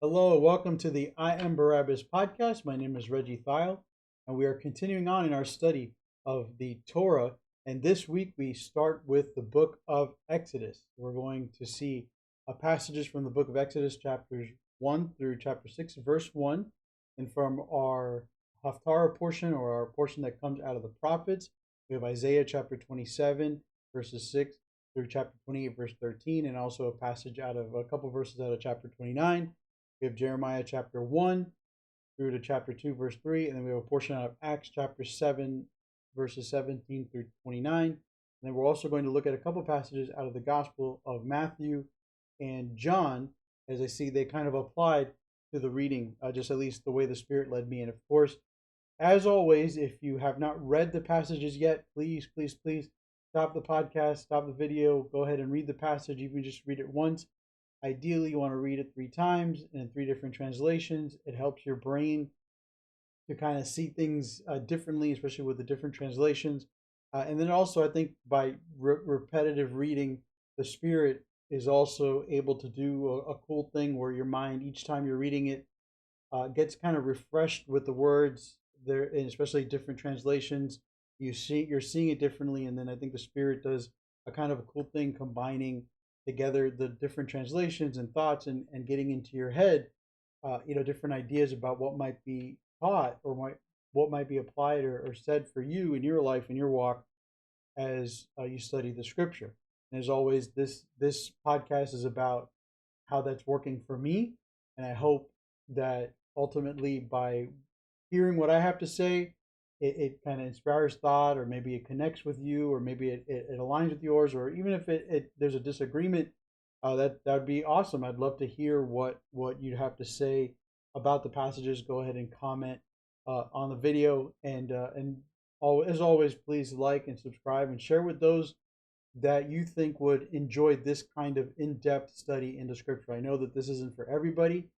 Hello, welcome to the I Am Barabbas podcast. My name is Reggie Thiel, and we are continuing on in our study of the Torah. And this week we start with the book of Exodus. We're going to see passages from the book of Exodus, chapters 1 through chapter 6, verse 1. And from our Haftarah portion, or our portion that comes out of the prophets, we have Isaiah chapter 27, verses 6 through chapter 28, verse 13, and also a passage out of a couple verses out of chapter 29. We have Jeremiah chapter 1 through to chapter 2, verse 3. And then we have a portion out of Acts chapter 7, verses 17 through 29. And then we're also going to look at a couple passages out of the Gospel of Matthew and John, as I see they kind of applied to the reading, just at least the way the Spirit led me. And of course, as always, if you have not read the passages yet, please, please, please stop the podcast, stop the video, go ahead and read the passage. Even just read it once. Ideally, you want to read it 3 times and in 3 different translations. It helps your brain to kind of see things differently, especially with the different translations. And then also, I think by repetitive reading, the Spirit is also able to do a cool thing where your mind, each time you're reading it, gets kind of refreshed with the words there, and especially different translations. You're seeing it differently, and then I think the Spirit does a kind of a cool thing combining together the different translations and thoughts, and getting into your head, different ideas about what might be taught, or what might be applied, or said for you in your life, in your walk, as you study the scripture. And as always, this podcast is about how that's working for me, and I hope that ultimately, by hearing what I have to say, it kind of inspires thought, or maybe it connects with you, or maybe it aligns with yours, or even if there's a disagreement, that would be awesome. I'd love to hear what you'd have to say about the passages. Go ahead and comment on the video, and as always, please like and subscribe and share with those that you think would enjoy this kind of in-depth study into scripture. I know that this isn't for everybody,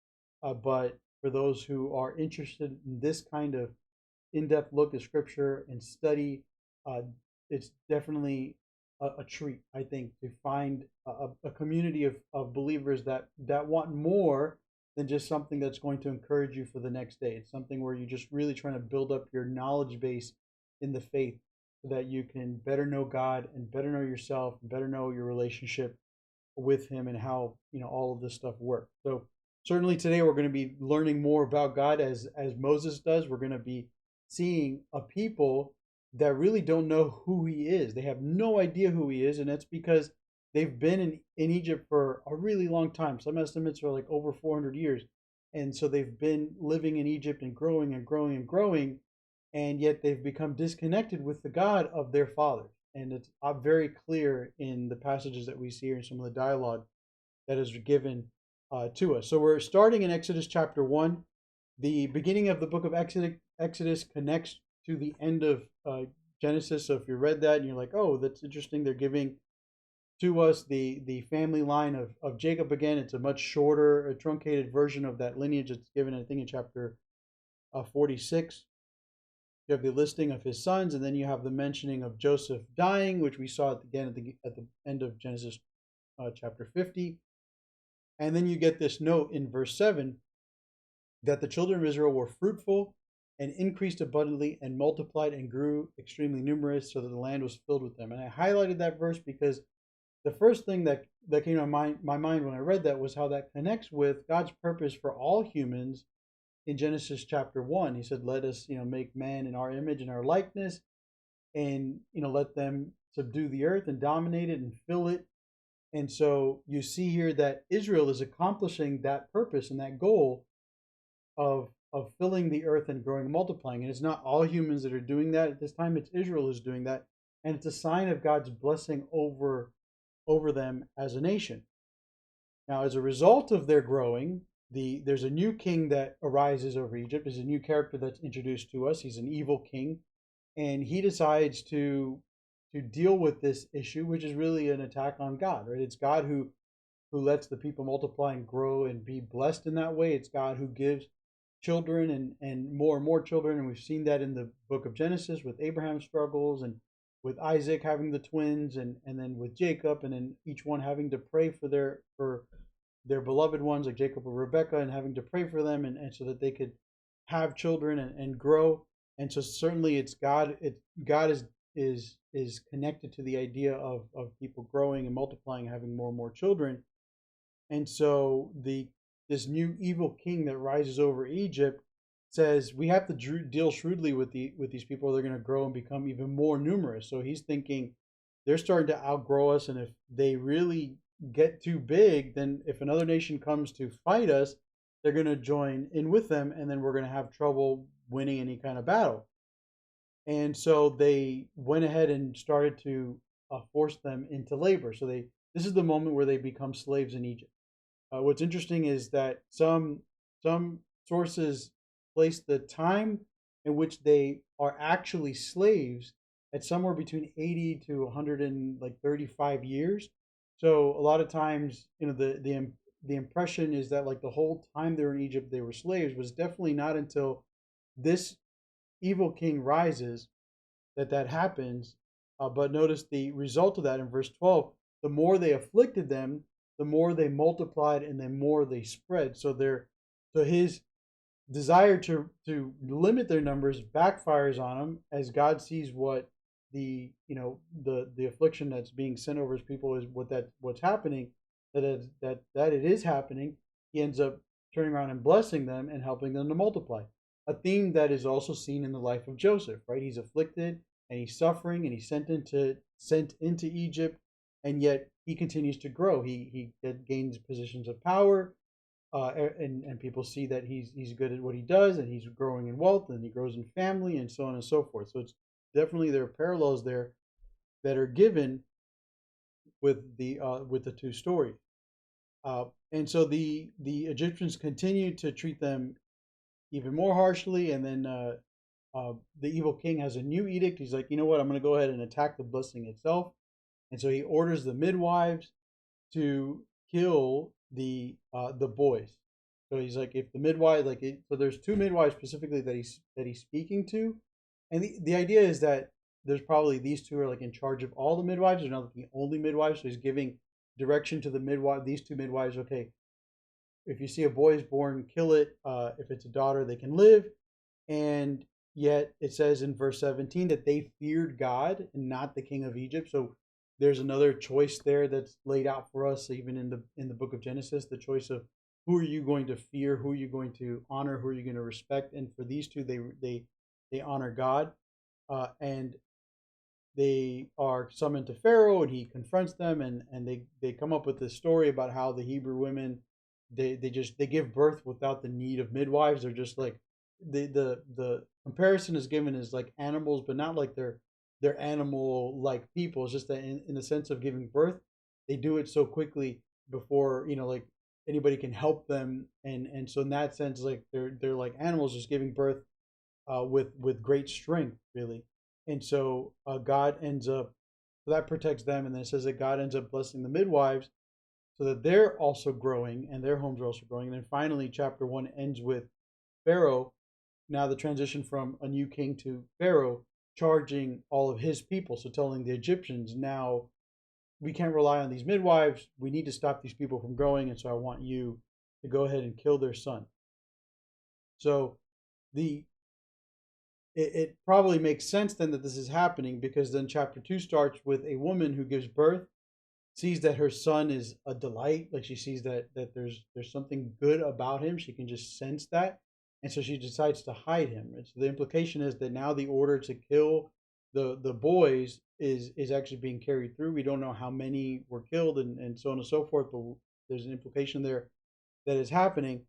but for those who are interested in this kind of in-depth look at scripture and study, uh, it's definitely a treat, I think, to find a community of believers that want more than just something that's going to encourage you for the next day. It's something where you're just really trying to build up your knowledge base in the faith, so that you can better know God and better know yourself and better know your relationship with Him, and how all of this stuff works. So certainly today we're going to be learning more about God, as Moses does. We're going to be seeing a people that really don't know who He is. They have no idea who He is, and that's because they've been in Egypt for a really long time. Some estimates are like over 400 years. And so they've been living in Egypt and growing and growing and growing, and yet they've become disconnected with the God of their fathers. And it's very clear in the passages that we see here, in some of the dialogue that is given to us. So we're starting in Exodus chapter 1. The beginning of the book of Exodus connects to the end of Genesis. So if you read that and you're like, oh, that's interesting, they're giving to us the family line of Jacob again. It's a much shorter, a truncated version of that lineage. It's given, I think, in chapter 46. You have the listing of his sons, and then you have the mentioning of Joseph dying, which we saw again at the end of Genesis chapter 50. And then you get this note in verse 7 that the children of Israel were fruitful and increased abundantly and multiplied and grew extremely numerous, so that the land was filled with them. And I highlighted that verse because the first thing that came to my mind when I read that was how that connects with God's purpose for all humans in Genesis chapter 1. He said, let us, make man in our image and our likeness, and, let them subdue the earth and dominate it and fill it. And so you see here that Israel is accomplishing that purpose and that goal of filling the earth and growing and multiplying. And it's not all humans that are doing that at this time. It's Israel who's doing that. And it's a sign of God's blessing over them as a nation. Now, as a result of their growing, there's a new king that arises over Egypt. There's a new character that's introduced to us. He's an evil king, and he decides to deal with this issue, which is really an attack on God, right? It's God who lets the people multiply and grow and be blessed in that way. It's God who gives children and more children, and we've seen that in the book of Genesis with Abraham's struggles, and with Isaac having the twins, and then with Jacob, and then each one having to pray for their beloved ones like Jacob or Rebecca and having to pray for them and so that they could have children and grow. And so certainly it's God. God is connected to the idea of people growing and multiplying, having more and more children. And so the this new evil king that rises over Egypt says we have to deal shrewdly with these people. They're going to grow and become even more numerous. So he's thinking they're starting to outgrow us, and if they really get too big, then if another nation comes to fight us, they're going to join in with them, and then we're going to have trouble winning any kind of battle. And so they went ahead and started to force them into labor. So they this is the moment where they become slaves in Egypt. What's interesting is that some sources place the time in which they are actually slaves at somewhere between 80 to 135 years. So a lot of times, the impression is that like the whole time they were in Egypt, they were slaves. Was definitely not until this evil king rises that happens. But notice the result of that in verse 12. The more they afflicted them, the more they multiplied and the more they spread. So his desire to limit their numbers backfires on him as God sees what the affliction that's being sent over his people is what's happening, that it is happening. He ends up turning around and blessing them and helping them to multiply. A theme that is also seen in the life of Joseph, right? He's afflicted and he's suffering and he's sent into Egypt, and yet he continues to grow. He gains positions of power, and people see that he's good at what he does, and he's growing in wealth, and he grows in family, and so on and so forth. So it's definitely there are parallels there that are given with the two stories. And so the Egyptians continue to treat them even more harshly, and then the evil king has a new edict. He's like, you know what? I'm going to go ahead and attack the blessing itself. And so he orders the midwives to kill the boys. So he's like, if the midwife so there's two midwives specifically that he's speaking to, and the idea is that there's probably these two are like in charge of all the midwives. They're not the only midwives. So he's giving direction to the midwife. These two midwives, okay, if you see a boy is born, kill it. If it's a daughter, they can live. And yet it says in verse 17 that they feared God and not the king of Egypt. So there's another choice there that's laid out for us, even in the book of Genesis, the choice of who are you going to fear, who are you going to honor, who are you going to respect. And for these two, they honor God, and they are summoned to Pharaoh, and he confronts them, and they come up with this story about how the Hebrew women they give birth without the need of midwives. They're just like the comparison is given as like animals, but not like they're animal like people. It's just that in the sense of giving birth, they do it so quickly before like anybody can help them, and so in that sense, like they're like animals just giving birth with great strength, really. And so God ends up so that protects them, and then it says that God ends up blessing the midwives so that they're also growing and their homes are also growing. And then finally, chapter 1 ends with Pharaoh, now the transition from a new king to Pharaoh, charging all of his people. So telling the Egyptians, now we can't rely on these midwives. We need to stop these people from growing. And so I want you to go ahead and kill their son. So it probably makes sense then that this is happening, because then chapter 2 starts with a woman who gives birth, sees that her son is a delight, like she sees that there's something good about him. She can just sense that, and so she decides to hide him. And so the implication is that now the order to kill the boys is actually being carried through. We don't know how many were killed and so on and so forth, but there's an implication there that is happening.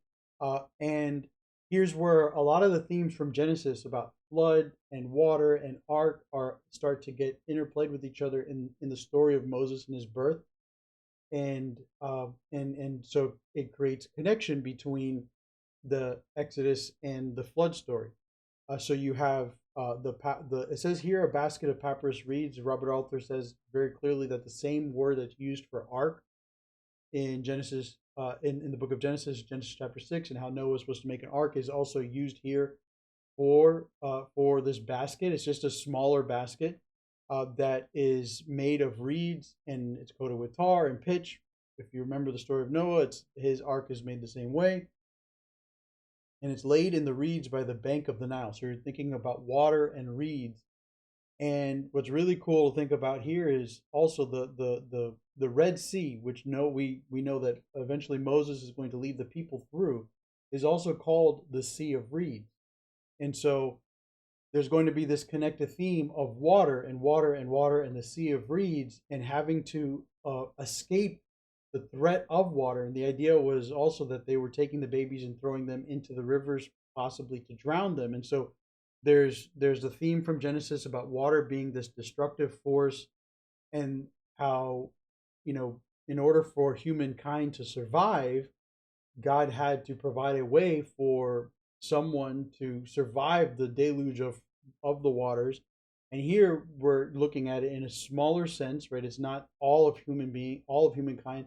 And here's where a lot of the themes from Genesis about flood and water and ark start to get interplayed with each other in the story of Moses and his birth, and so it creates connection between the Exodus and the flood story. So you have it says here a basket of papyrus reeds. Robert Alter says very clearly that the same word that's used for ark in Genesis, in the book of Genesis chapter 6, and how Noah was supposed to make an ark, is also used here for this basket. It's just a smaller basket that is made of reeds, and it's coated with tar and pitch. if you remember the story of Noah, his ark is made the same way, and it's laid in the reeds by the bank of the Nile. So you're thinking about water and reeds. And what's really cool to think about here is also the Red Sea, which we know that eventually Moses is going to lead the people through, is also called the Sea of Reeds. And so there's going to be this connected theme of water and water and water and the Sea of Reeds, and having to escape the threat of water. And the idea was also that they were taking the babies and throwing them into the rivers, possibly to drown them. And so there's a theme from Genesis about water being this destructive force, and how, in order for humankind to survive, God had to provide a way for someone to survive the deluge of the waters. And here we're looking at it in a smaller sense, right? It's not all of humankind,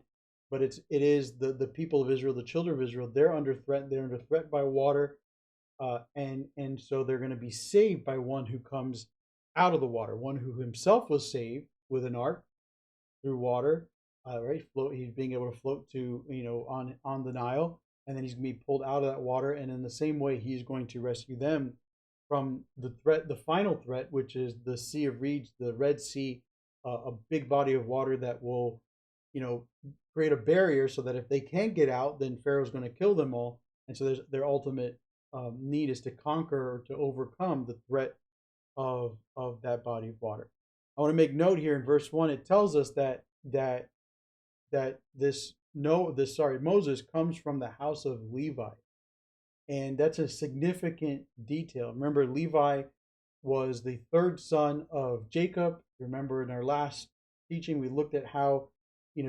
but it is the people of Israel, the children of Israel. They're under threat. They're under threat by water, and so they're going to be saved by one who comes out of the water, one who himself was saved with an ark through water, right? He's being able to float to, on the Nile, and then he's going to be pulled out of that water, and in the same way, he's going to rescue them from the final threat, which is the Sea of Reeds, the Red Sea, a big body of water that will, create a barrier so that if they can't get out, then Pharaoh's going to kill them all. And so their ultimate need is to conquer or to overcome the threat of that body of water. I want to make note here in verse 1. It tells us that Moses comes from the house of Levi, and that's a significant detail. Remember, Levi was the third son of Jacob. Remember, in our last teaching, we looked at how,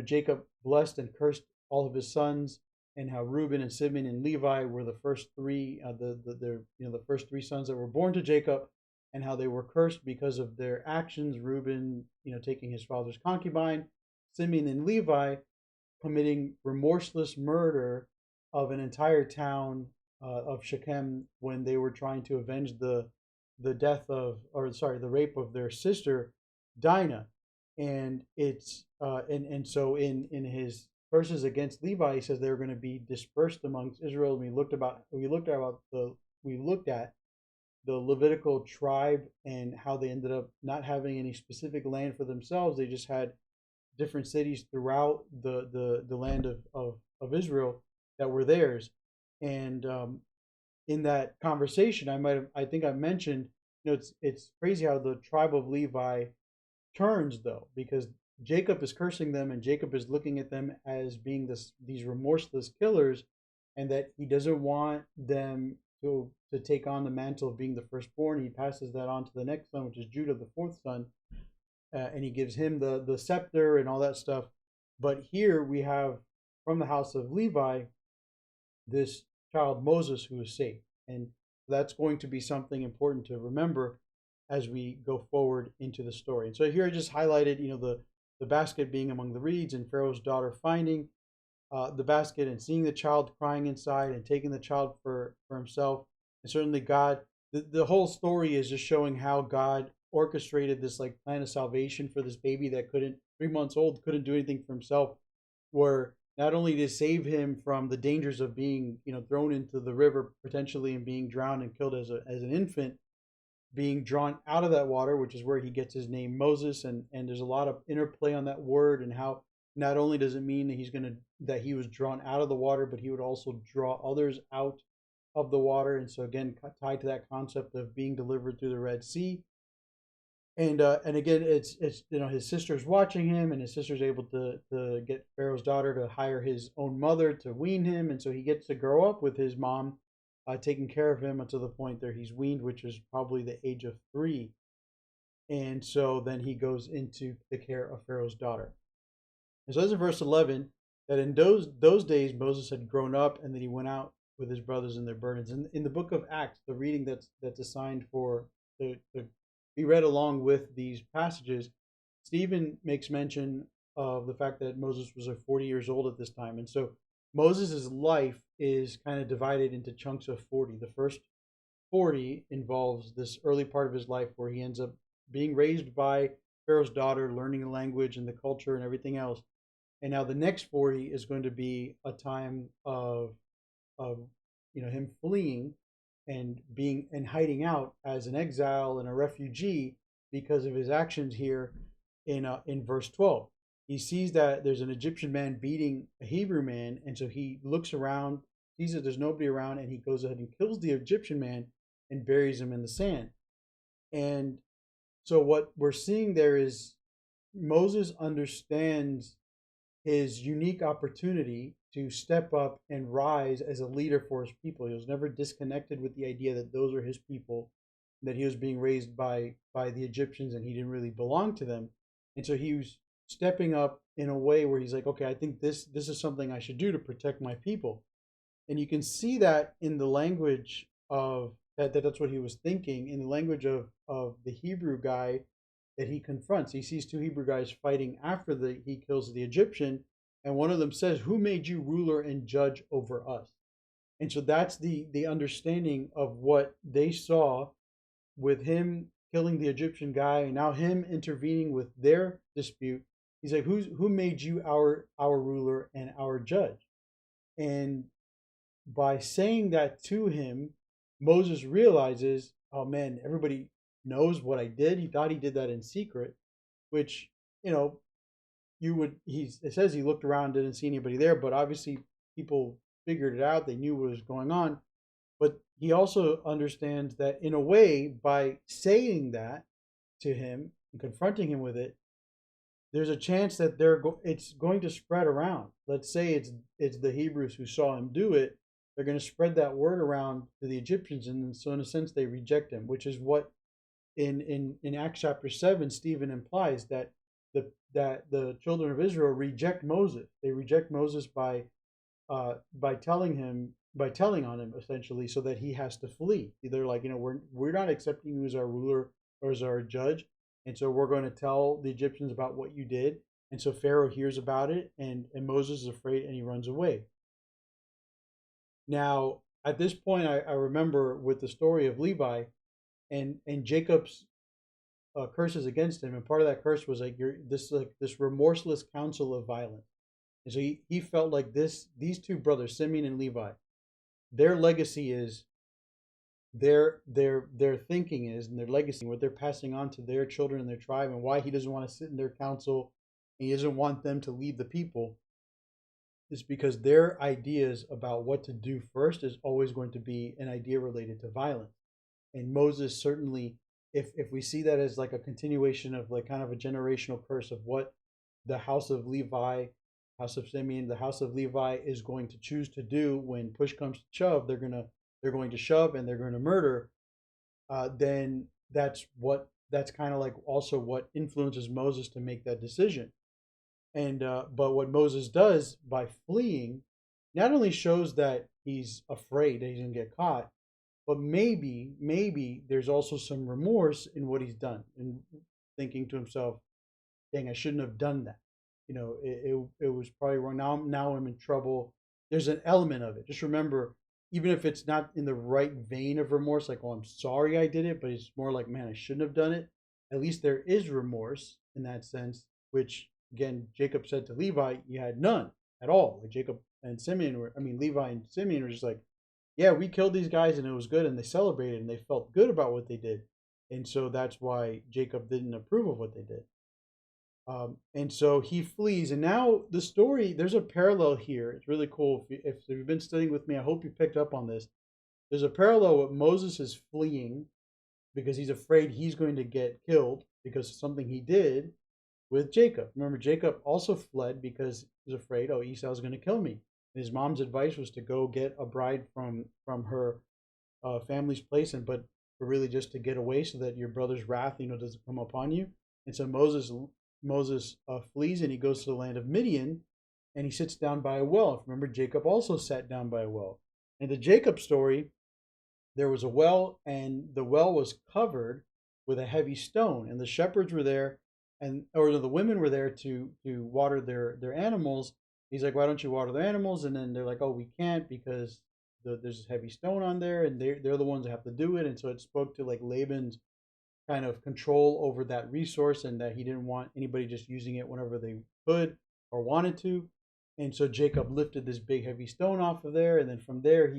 Jacob blessed and cursed all of his sons, and how Reuben and Simeon and Levi were the first three, the first three sons that were born to Jacob, and how they were cursed because of their actions. Reuben, taking his father's concubine; Simeon and Levi committing remorseless murder of an entire town of Shechem when they were trying to avenge the rape of their sister Dinah. And so in his verses against Levi, he says they're going to be dispersed amongst Israel. And we looked at the Levitical tribe and how they ended up not having any specific land for themselves. They just had different cities throughout the land of Israel that were theirs. And in that conversation, I think I mentioned, it's crazy how the tribe of Levi turns, though, because Jacob is cursing them, and Jacob is looking at them as being these remorseless killers, and that he doesn't want them to take on the mantle of being the firstborn. He passes that on to the next son, which is Judah, the fourth son, and he gives him the scepter and all that stuff. But here we have from the house of Levi this child Moses who is saved, and that's going to be something important to remember as we go forward into the story. And so here I just highlighted, the basket being among the reeds, and Pharaoh's daughter finding the basket and seeing the child crying inside and taking the child for himself. And certainly God, the whole story is just showing how God orchestrated this like plan of salvation for this baby that 3 months old, couldn't do anything for himself, where not only to save him from the dangers of being, thrown into the river potentially and being drowned and killed as an infant, being drawn out of that water, which is where he gets his name Moses. And there's a lot of interplay on that word, and how not only does it mean that he was drawn out of the water, but he would also draw others out of the water. And so again, tied to that concept of being delivered through the Red Sea. And again, it's his sister's watching him, and his sister's able to get Pharaoh's daughter to hire his own mother to wean him, and so he gets to grow up with his mom, taking care of him until the point that he's weaned, which is probably the age of 3. And so then he goes into the care of Pharaoh's daughter. And so it says in verse 11 that in those days Moses had grown up, and that he went out with his brothers and their burdens. And in the book of Acts, the reading that's assigned for to be read along with these passages, Stephen makes mention of the fact that Moses was 40 years old at this time. And so Moses' life is kind of divided into chunks of 40. The first 40 involves this early part of his life where he ends up being raised by Pharaoh's daughter, learning the language and the culture and everything else. And now the next 40 is going to be a time of him fleeing and being and hiding out as an exile and a refugee because of his actions here in verse 12. He sees that there's an Egyptian man beating a Hebrew man, and so he looks around, sees that there's nobody around, and he goes ahead and kills the Egyptian man and buries him in the sand. And so what we're seeing there is Moses understands his unique opportunity to step up and rise as a leader for his people. He was never disconnected with the idea that those are his people, that he was being raised by the Egyptians and he didn't really belong to them. And so he was stepping up in a way where he's like, okay, I think this is something I should do to protect my people. And you can see that in the language of that's what he was thinking in the language of the Hebrew guy that he confronts. He sees two Hebrew guys fighting after he kills the Egyptian, and one of them says, "Who made you ruler and judge over us?" And so that's the understanding of what they saw with him killing the Egyptian guy, and now him intervening with their dispute. He's like, who made you our ruler and our judge?" And by saying that to him, Moses realizes, oh man, everybody knows what I did. He thought he did that in secret, which, you know, it says he looked around, didn't see anybody there, but obviously people figured it out. They knew what was going on. But he also understands that in a way, by saying that to him and confronting him with it, there's a chance that it's going to spread around. Let's say it's the Hebrews who saw him do it. They're going to spread that word around to the Egyptians, and so in a sense they reject him, which is what in Acts chapter 7 Stephen implies that the children of Israel reject Moses. They reject Moses by telling on him essentially, so that he has to flee. They're like, we're not accepting you as our ruler or as our judge, and so we're going to tell the Egyptians about what you did. And so Pharaoh hears about it, and Moses is afraid, and he runs away. Now, at this point, I remember with the story of Levi and Jacob's curses against him, and part of that curse was like this remorseless counsel of violence. And so he felt like these two brothers, Simeon and Levi, their legacy is their thinking is, and their legacy, what they're passing on to their children and their tribe, and why he doesn't want to sit in their council, and he doesn't want them to lead the people, is because their ideas about what to do first is always going to be an idea related to violence. And Moses certainly, if we see that as like a continuation of like kind of a generational curse of what the house of Levi, house of Simeon, the house of Levi is going to choose to do when push comes to shove, they're going to shove and they're going to murder. Then that's kind of like also what influences Moses to make that decision. And but what Moses does by fleeing not only shows that he's afraid that he's going to get caught, but maybe there's also some remorse in what he's done, and thinking to himself, dang, I shouldn't have done that. It was probably wrong. Now I'm in trouble. There's an element of it. Just remember, even if it's not in the right vein of remorse, like, oh, I'm sorry I did it, but it's more like, man, I shouldn't have done it. At least there is remorse in that sense, which again, Jacob said to Levi, you had none at all. Like Levi and Simeon were just like, yeah, we killed these guys and it was good, and they celebrated and they felt good about what they did. And so that's why Jacob didn't approve of what they did. And so he flees. And now the story, there's a parallel here. It's really cool. If you've been studying with me, I hope you picked up on this. There's a parallel with Moses is fleeing because he's afraid he's going to get killed because of something he did with Jacob. Remember, Jacob also fled because he was afraid, oh, Esau's going to kill me. And his mom's advice was to go get a bride from her family's place, but really just to get away so that your brother's wrath, doesn't come upon you. And so Moses flees, and he goes to the land of Midian, and he sits down by a well. Remember, Jacob also sat down by a well. In the Jacob story, there was a well, and the well was covered with a heavy stone, and the shepherds were there, or the women were there to water their animals. He's like, why don't you water the animals? And then they're like, oh, we can't because there's a heavy stone on there, and they're the ones that have to do it. And so it spoke to like Laban's kind of control over that resource, and that he didn't want anybody just using it whenever they could. or wanted to. And so Jacob lifted this big heavy stone off of there, and then from there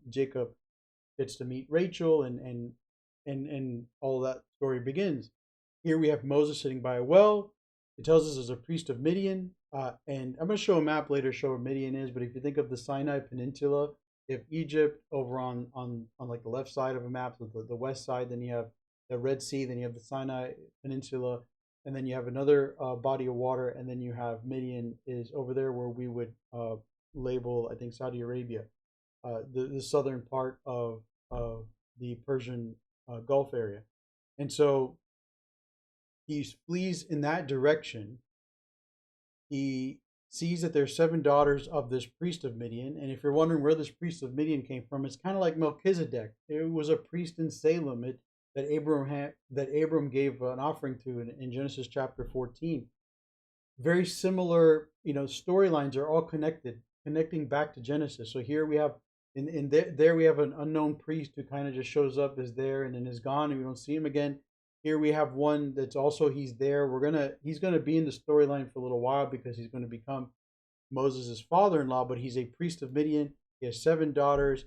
Jacob gets to meet Rachel, and all that story begins. Here we have Moses sitting by a well. It tells us as a priest of Midian, and I'm going to show a map later, show where Midian is. But if you think of the Sinai Peninsula, you have Egypt over on like the left side of a map, the west side. Then you have the Red Sea. Then you have the Sinai Peninsula, and then you have another body of water, and then you have Midian is over there where we would label, I think, Saudi Arabia, the southern part of the Persian Gulf area. And so he flees in that direction. He sees that there's 7 daughters of this priest of Midian. And if you're wondering where this priest of Midian came from, it's kind of like Melchizedek. It was a priest in Salem that Abram gave an offering to in Genesis chapter 14. Very similar, storylines are all connecting back to Genesis. So here we have there we have an unknown priest who kind of just shows up, is there, and then is gone, and we don't see him again. Here we have one that's also, he's there. He's gonna be in the storyline for a little while because he's going to become Moses' father-in-law, but he's a priest of Midian. He has 7 daughters.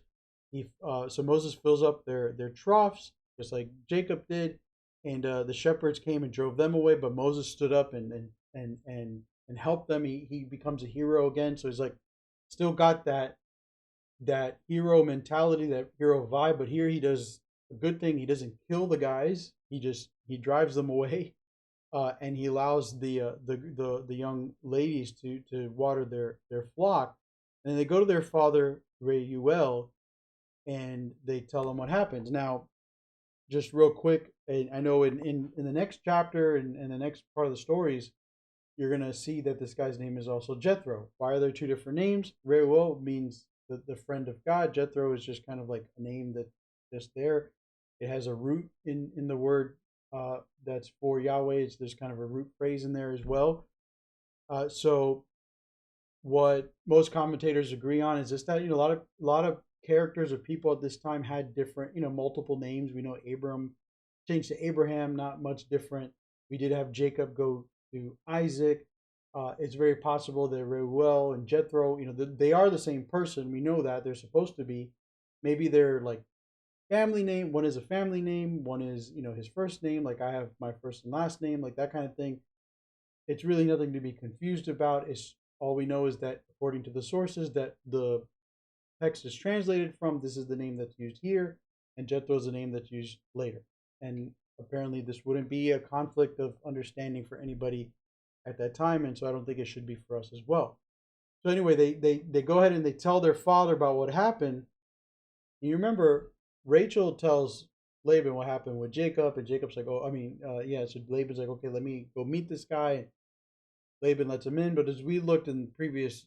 So Moses fills up their troughs just like Jacob did, and the shepherds came and drove them away, but Moses stood up and helped them. He becomes a hero again. So he's like still got that hero mentality, that hero vibe, but here he does a good thing. He doesn't kill the guys. He drives them away, and he allows the young ladies to water their flock. And they go to their father Reuel, and they tell him what happens. Now, just real quick, I know in the next chapter and the next part of the stories, you're gonna see that this guy's name is also Jethro. Why are there 2 different names? Reuel means the friend of God. Jethro is just kind of like a name that's just there. It has a root in the word that's for Yahweh. There's kind of a root phrase in there as well. So what most commentators agree on is just that a lot of characters or people at this time had different multiple names. We know Abram changed to Abraham, not much different. We did have Jacob go to Isaac. It's very possible that Reuel and Jethro, they are the same person. We know that they're supposed to be. Maybe they're like family name. One is a family name. One is his first name. Like I have my first and last name, like that kind of thing. It's really nothing to be confused about. It's all we know is that according to the sources that the text is translated from, this is the name that's used here, and Jethro is the name that's used later. And apparently, this wouldn't be a conflict of understanding for anybody at that time, and so I don't think it should be for us as well. So anyway, they go ahead and they tell their father about what happened. And you remember Rachel tells Laban what happened with Jacob, and Jacob's like, yeah. So Laban's like, okay, let me go meet this guy. And Laban lets him in, but as we looked in previous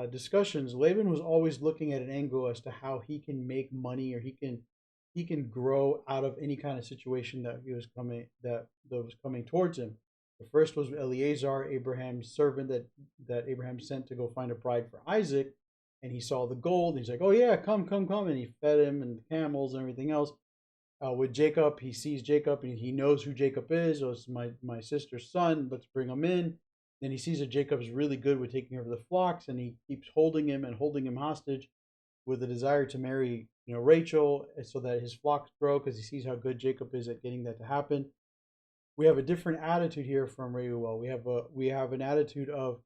discussions, Laban was always looking at an angle as to how he can make money, or he can grow out of any kind of situation that was coming towards him. The first was Eleazar, Abraham's servant that Abraham sent to go find a bride for Isaac, and he saw the gold. And he's like, "Oh yeah, come," and he fed him and the camels and everything else. With Jacob, he sees Jacob and he knows who Jacob is. Oh, it's my sister's son. Let's bring him in. Then he sees that Jacob is really good with taking care of the flocks, and he keeps holding him hostage with a desire to marry Rachel, so that his flocks grow, because he sees how good Jacob is at getting that to happen. We have a different attitude here from Reuel. We have an attitude of,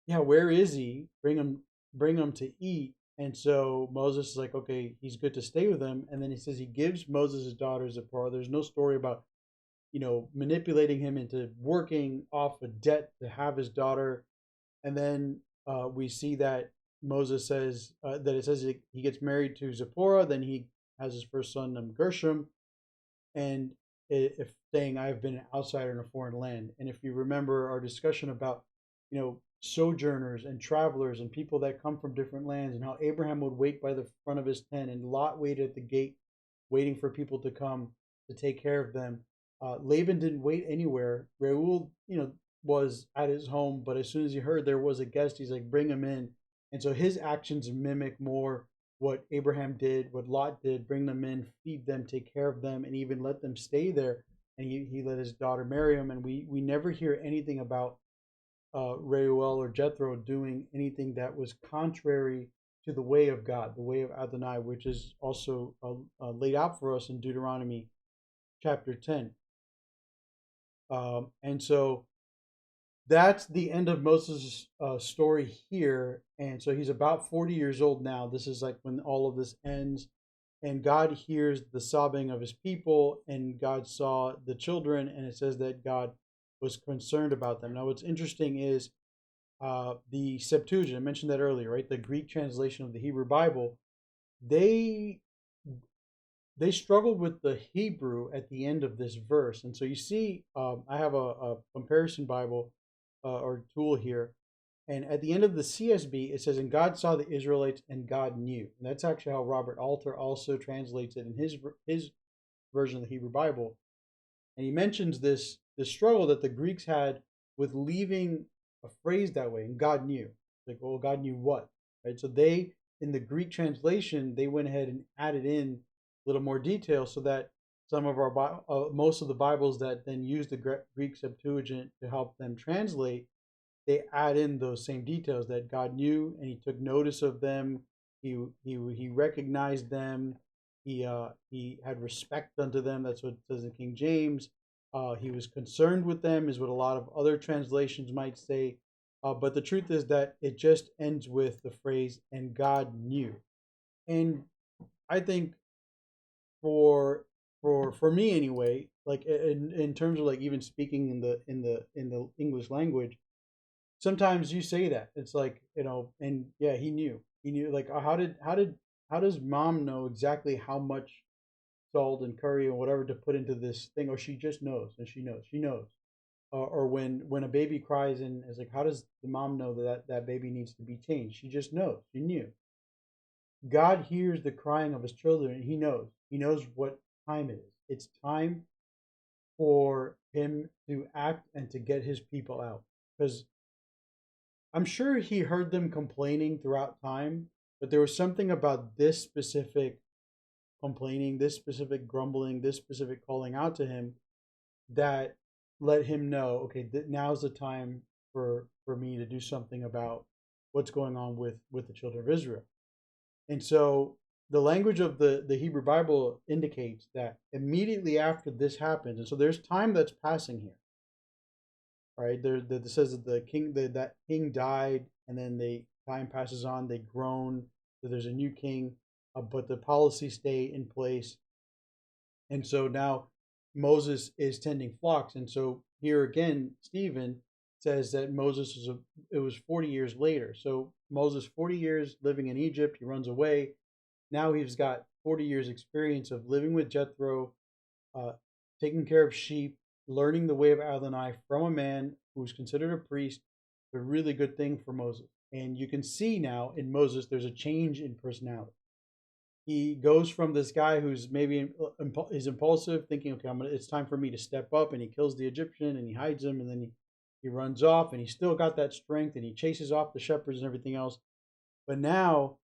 yeah, where is he? Bring him to eat. And so Moses is like, okay, he's good to stay with him. And then he says he gives Moses' daughters a part. There's no story about manipulating him into working off a debt to have his daughter. And then we see that Moses says that it says he gets married to Zipporah. Then he has his first son named Gershom, and if saying, I've been an outsider in a foreign land. And if you remember our discussion about sojourners and travelers and people that come from different lands, and how Abraham would wait by the front of his tent and Lot waited at the gate waiting for people to come to take care of them. Laban didn't wait anywhere. Reuel, was at his home, but as soon as he heard there was a guest, he's like, bring him in. And so his actions mimic more what Abraham did, what Lot did: bring them in, feed them, take care of them, and even let them stay there. And he let his daughter marry him. And we never hear anything about Reuel or Jethro doing anything that was contrary to the way of God, the way of Adonai, which is also laid out for us in Deuteronomy chapter 10. And so that's the end of Moses' story here. And so he's about 40 years old now. This is like when all of this ends. And God hears the sobbing of his people, and God saw the children, and it says that God was concerned about them. Now, what's interesting is the Septuagint, I mentioned that earlier, right? The Greek translation of the Hebrew Bible, they they struggled with the Hebrew at the end of this verse. And so you see, I have a comparison Bible or tool here. And at the end of the CSB, it says, and God saw the Israelites and God knew. And that's actually how Robert Alter also translates it in his version of the Hebrew Bible. And he mentions this struggle that the Greeks had with leaving a phrase that way, and God knew. Like, well, God knew what? Right? So they, in the Greek translation, they went ahead and added in a little more detail so that some of our most of the Bibles that then use the Greek Septuagint to help them translate, they add in those same details that God knew and he took notice of them. He recognized them. He had respect unto them. That's what it says in King James. He was concerned with them, is what a lot of other translations might say. But the truth is that it just ends with the phrase "and God knew." And I think for me anyway, like in terms of like even speaking in the English language, sometimes you say that it's like, and yeah, he knew like how does mom know exactly how much salt and curry and whatever to put into this thing, or she just knows, and she knows. Or when a baby cries, and it's like, how does the mom know that baby needs to be changed? She just knows. She knew. God hears the crying of his children, and he knows what time it is. It's time for him to act and to get his people out, because I'm sure he heard them complaining throughout time, but there was something about this specific complaining, this specific grumbling, this specific calling out to him that let him know, okay, now's the time for me to do something about what's going on with the children of Israel. And so the language of the Hebrew Bible indicates that immediately after this happens, and so there's time that's passing here, right? It says that that king died, and then time passes on. They groan. So there's a new king, but the policies stay in place. And so now Moses is tending flocks, and so here again, Stephen says that it was 40 years later. So Moses, 40 years living in Egypt, he runs away. Now he's got 40 years experience of living with Jethro, uh, taking care of sheep, learning the way of Adonai from a man who was considered a priest, a really good thing for Moses. And you can see now in Moses, there's a change in personality. He goes from this guy who's maybe is impulsive, thinking, okay, it's time for me to step up, and he kills the Egyptian and he hides him, and then he runs off, and he's still got that strength, and he chases off the shepherds and everything else. But now,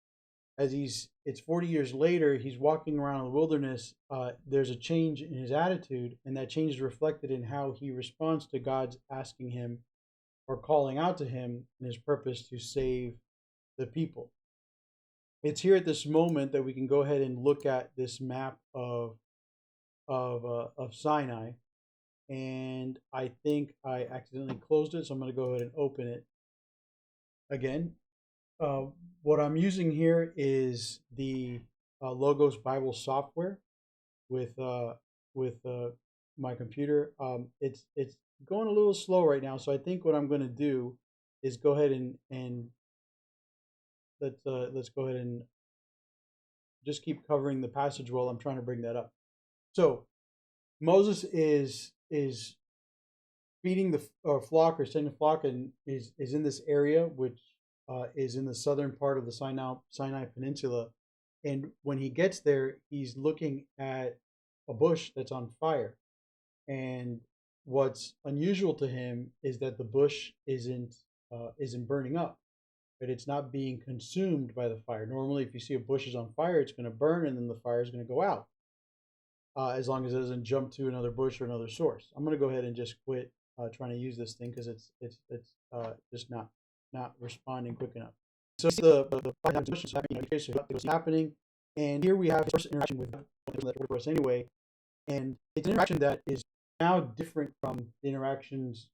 it's 40 years later, he's walking around the wilderness. There's a change in his attitude, and that change is reflected in how he responds to God's asking him or calling out to him in his purpose to save the people. It's here at this moment that we can go ahead and look at this map of Sinai, and I think I accidentally closed it, so I'm going to go ahead and open it again. Uh, what I'm using here is the Logos Bible software with my computer. It's going a little slow right now, so I think what I'm going to do is go ahead and let's go ahead and just keep covering the passage while I'm trying to bring that up. So Moses is feeding the flock or tending the flock, and is in this area which is in the southern part of the Sinai Peninsula. And when he gets there, he's looking at a bush that's on fire. And what's unusual to him is that the bush isn't burning up, but it's not being consumed by the fire. Normally, if you see a bush is on fire, it's going to burn, and then the fire is going to go out. As long as it doesn't jump to another bush or another source. I'm going to go ahead and just quit trying to use this thing because just not responding quick enough. So the questions happening, okay, so what's happening, and here we have his first interaction with God, that for us anyway, and it's an interaction that is now different from the interactions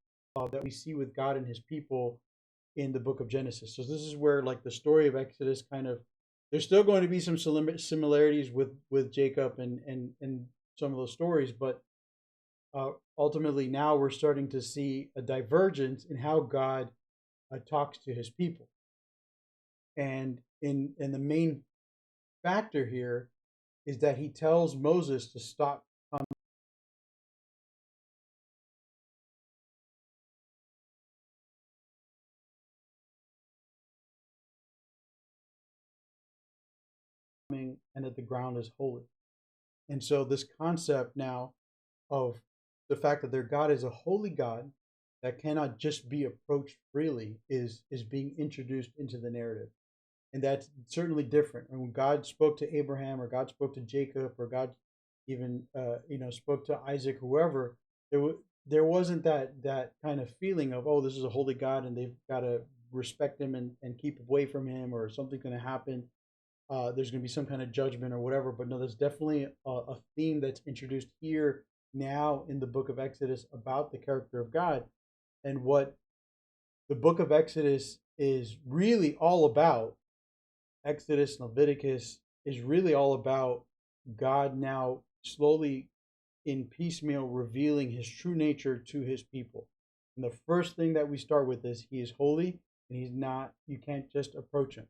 that we see with God and His people in the book of Genesis. So this is where like the story of Exodus kind of, there's still going to be some similarities with Jacob and some of those stories, but ultimately now we're starting to see a divergence in how God talks to His people, and the main factor here is that He tells Moses to stop coming and that the ground is holy. And so this concept now of the fact that their God is a holy God that cannot just be approached freely is being introduced into the narrative. And that's certainly different. And when God spoke to Abraham, or God spoke to Jacob, or God even spoke to Isaac, whoever, there wasn't that kind of feeling of, oh, this is a holy God and they've got to respect him and keep away from him, or something's going to happen. There's going to be some kind of judgment or whatever. But no, there's definitely a theme that's introduced here now in the book of Exodus about the character of God, and what the book of Exodus is really all about. Exodus, Leviticus is really all about God now slowly in piecemeal revealing His true nature to His people. And the first thing that we start with is He is holy, and He's not, you can't just approach Him.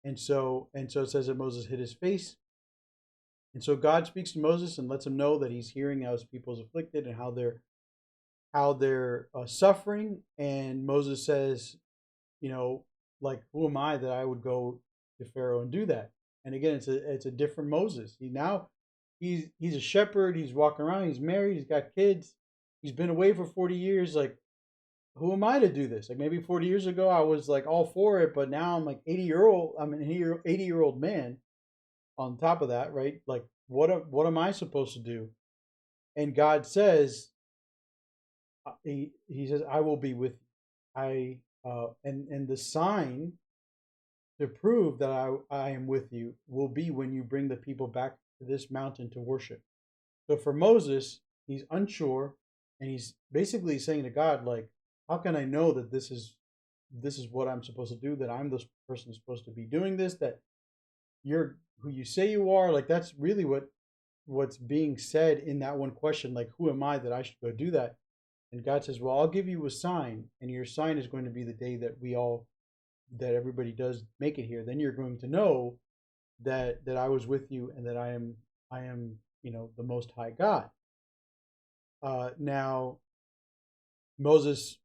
And so it says that Moses hid his face. And so God speaks to Moses and lets him know that He's hearing how His people is afflicted and how they're suffering. And Moses says, like, who am I that I would go to Pharaoh and do that? And again, it's a different Moses. He's a shepherd. He's walking around. He's married. He's got kids. He's been away for 40 years. Like, who am I to do this? Like, maybe 40 years ago I was like all for it, but now I'm like 80-year-old. I'm an 80-year-old man. On top of that, right? Like, what am I supposed to do? And God says, He says, I will be with you. And the sign to prove that I am with you will be when you bring the people back to this mountain to worship. So for Moses, he's unsure, and he's basically saying to God, like, how can I know that this is what I'm supposed to do, that I'm this person who's supposed to be doing this, that you're who you say you are? Like, that's really what's being said in that one question, like, who am I that I should go do that? And God says, well, I'll give you a sign, and your sign is going to be the day that everybody does make it here. Then you're going to know that I was with you, and that I am the Most High God. Now Moses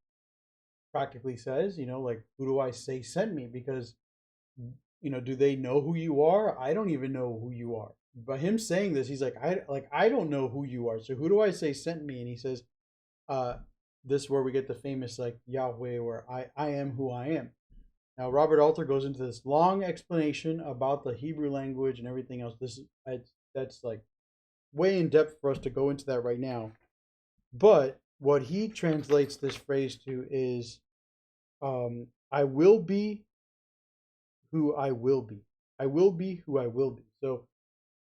practically says, like, who do I say sent me? Because do they know who you are? I don't even know who you are. By him saying this, he's like, I don't know who you are. So who do I say sent me? And he says, this is where we get the famous, like, Yahweh, where I am who I am. Now Robert Alter goes into this long explanation about the Hebrew language and everything else. That's like way in depth for us to go into that right now. But what he translates this phrase to is, I will be who I will be. I will be who I will be. So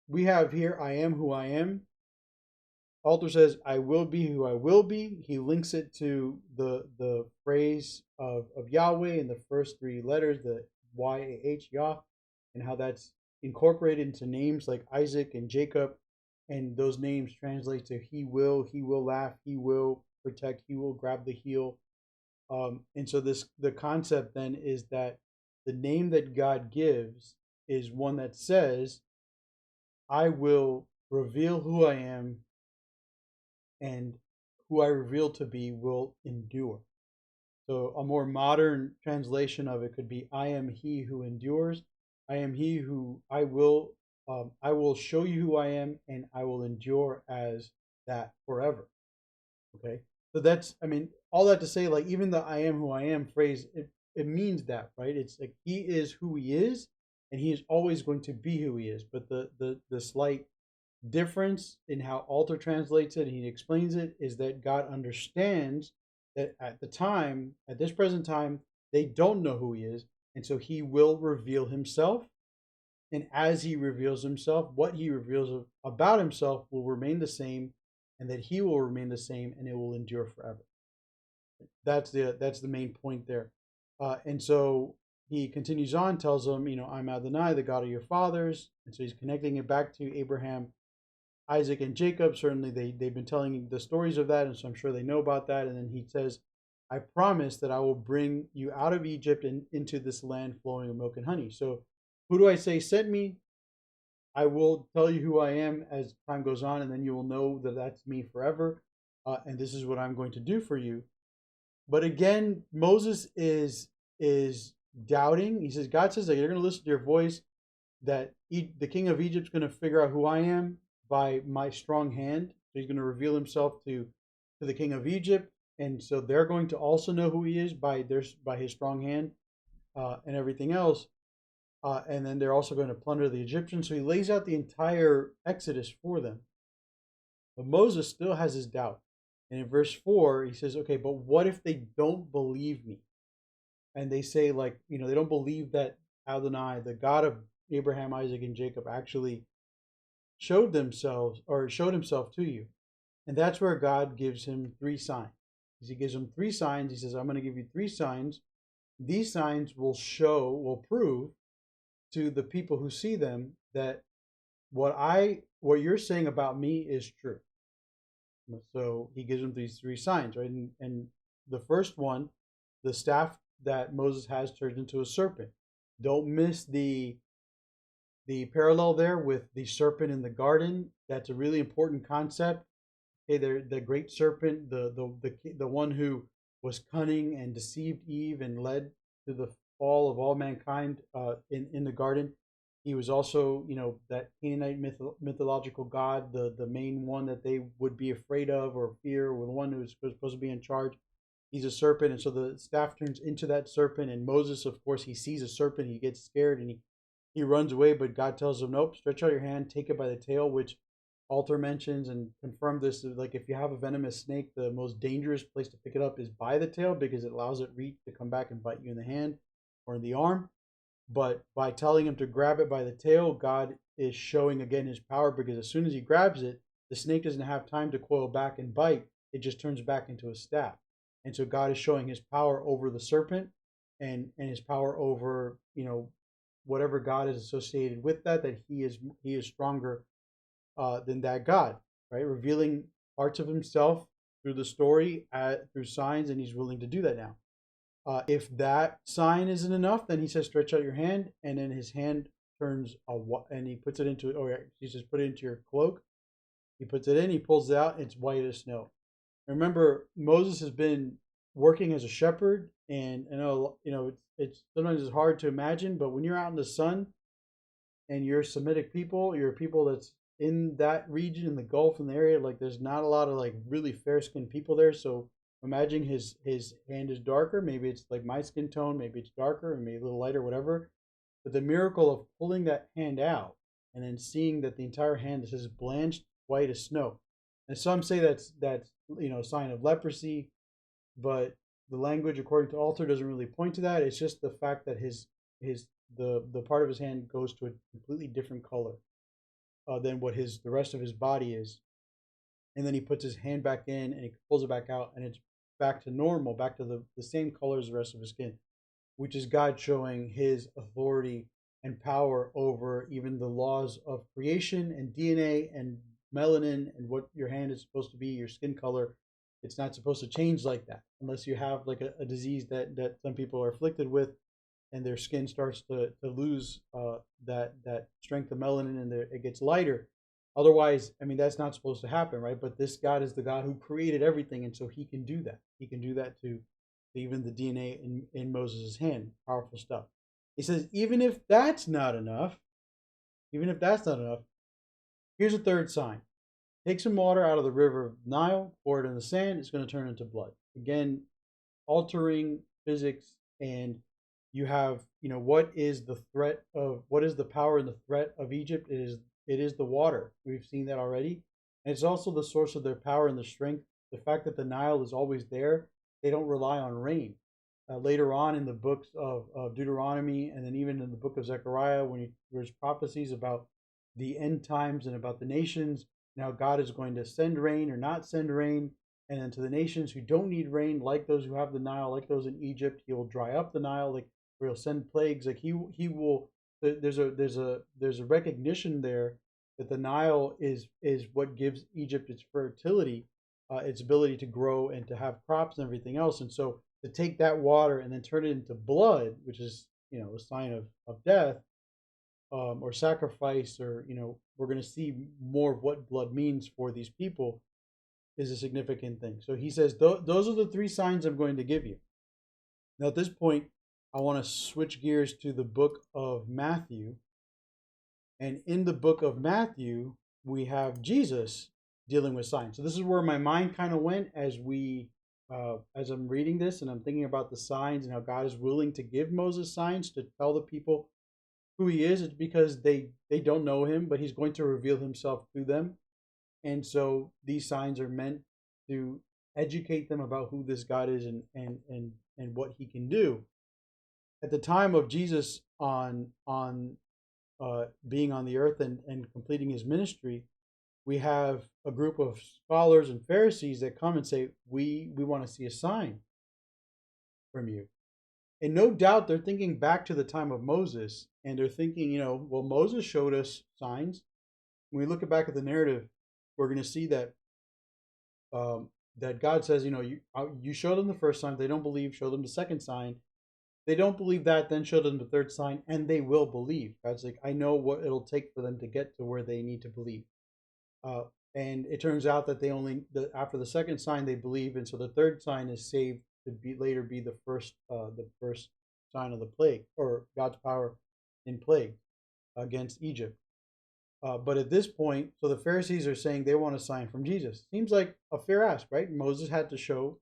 we have here, I am who I am. Alter says, I will be who I will be. He links it to the phrase of Yahweh in the first three letters, the Y-A-H, Yah, and how that's incorporated into names like Isaac and Jacob. And those names translate to he will laugh, he will protect, he will grab the heel. And so the concept then is that the name that God gives is one that says, I will reveal who I am, and who I reveal to be will endure. So a more modern translation of it could be, I am he who endures. I am he who I will show you who I am, and I will endure as that forever. Okay. So that's, all that to say, like, even the I am who I am phrase, it means that, right? It's like he is who he is, and he is always going to be who he is. But the slight difference in how Alter translates it, and he explains it, is that God understands that at this present time, they don't know who he is. And so he will reveal himself. And as he reveals himself, what he reveals about himself will remain the same, and that he will remain the same, and it will endure forever. That's the main point there. And so he continues on, tells them, I'm Adonai, the God of your fathers. And so he's connecting it back to Abraham, Isaac, and Jacob. Certainly they've been telling the stories of that, and so I'm sure they know about that. And then he says, I promise that I will bring you out of Egypt and into this land flowing with milk and honey. So who do I say sent me? I will tell you who I am as time goes on, and then you will know that that's me forever. And this is what I'm going to do for you. But again, Moses is doubting. He says, God says that you're going to listen to your voice, that the king of Egypt's going to figure out who I am by my strong hand. So he's going to reveal himself to the king of Egypt. And so they're going to also know who he is by his strong hand and everything else. And then they're also going to plunder the Egyptians. So he lays out the entire Exodus for them. But Moses still has his doubt. And in verse 4, he says, okay, but what if they don't believe me? And they say, they don't believe that Adonai, the God of Abraham, Isaac, and Jacob, actually showed himself to you. And that's where God gives him 3 signs. He gives him 3 signs. He says, I'm going to give you 3 signs. These signs will prove to the people who see them that what you're saying about me is true. So he gives them these 3 signs, right? And the first one, the staff that Moses has turned into a serpent. Don't miss the parallel there with the serpent in the garden. That's a really important concept. Okay, the great serpent, the one who was cunning and deceived Eve and led to the fall of all mankind in the garden. He was also, that Canaanite mythological god, the main one that they would be afraid of or fear, or the one who's supposed to be in charge. He's a serpent, and so the staff turns into that serpent. And Moses, of course, he sees a serpent, he gets scared, and he runs away. But God tells him, nope, stretch out your hand, take it by the tail, which Alter mentions and confirmed this. Like if you have a venomous snake, the most dangerous place to pick it up is by the tail, because it allows it to come back and bite you in the hand or in the arm. But by telling him to grab it by the tail, God is showing again his power, because as soon as he grabs it, the snake doesn't have time to coil back and bite. It just turns back into a staff. And so God is showing his power over the serpent and his power over, whatever God is associated with that he is stronger than that God, right? Revealing parts of himself through the story, through signs, and he's willing to do that now. If that sign isn't enough, then he says, stretch out your hand, and then his hand turns and he puts it into, he says, put it into your cloak. He puts it in, he pulls it out, it's white as snow. Remember, Moses has been working as a shepherd, and it's sometimes it's hard to imagine, but when you're out in the sun and you're Semitic people, you're a people that's in that region, in the Gulf, in the area, there's not a lot of really fair-skinned people there. So imagine his hand is darker. Maybe it's like my skin tone, maybe it's darker, and maybe a little lighter, whatever. But the miracle of pulling that hand out and then seeing that the entire hand is blanched white as snow. And some say that's a sign of leprosy, but the language according to Alter doesn't really point to that. It's just the fact that the part of his hand goes to a completely different color than what the rest of his body is. And then he puts his hand back in and he pulls it back out, and it's back to normal, back to the same color as the rest of his skin, which is God showing his authority and power over even the laws of creation and DNA and melanin and what your hand is supposed to be, your skin color. It's not supposed to change like that unless you have a disease that some people are afflicted with, and their skin starts to lose that strength of melanin, and it gets lighter. Otherwise, that's not supposed to happen, right? But this God is the God who created everything, and so he can do that. He can do that to even the DNA in Moses' hand. Powerful stuff. He says, even if that's not enough, here's a third sign. Take some water out of the river of Nile, pour it in the sand, it's going to turn into blood. Again, altering physics, and you have, what is the power and the threat of Egypt? It is the water. We've seen that already. And it's also the source of their power and the strength. The fact that the Nile is always there they don't rely on rain. Later on in the books of Deuteronomy, and then even in the book of Zechariah, when there's prophecies about the end times and about the nations, now God is going to send rain or not send rain. And then to the nations who don't need rain, like those who have the Nile, like those in Egypt, he will dry up the Nile, like or he'll send plagues. Like he will. There's a recognition there that the Nile is what gives Egypt its fertility, its ability to grow and to have crops and everything else. And so to take that water and then turn it into blood, which is a sign of death, or sacrifice, or we're going to see more of what blood means for these people, is a significant thing. So he says those are the three signs I'm going to give you. Now at this point, I want to switch gears to the book of Matthew. And in the book of Matthew, we have Jesus dealing with signs. So this is where my mind kind of went as I'm reading this, and I'm thinking about the signs and how God is willing to give Moses signs to tell the people who he is. It's because they don't know him, but he's going to reveal himself to them. And so these signs are meant to educate them about who this God is and what he can do. At the time of Jesus on being on the earth and completing his ministry, we have a group of scholars and Pharisees that come and say, we want to see a sign from you. And no doubt they're thinking back to the time of Moses, and they're thinking, well, Moses showed us signs. When we look back at the narrative, we're going to see that that God says, you show them the first sign, they don't believe, show them the second sign. They don't believe that, then show them the third sign, and they will believe. God's like, I know what it'll take for them to get to where they need to believe. And it turns out that after the second sign they believe, and so the third sign is saved to later be the first sign of the plague, or God's power in plague against Egypt. But at this point, so the Pharisees are saying they want a sign from Jesus. Seems like a fair ask, right? Moses had to show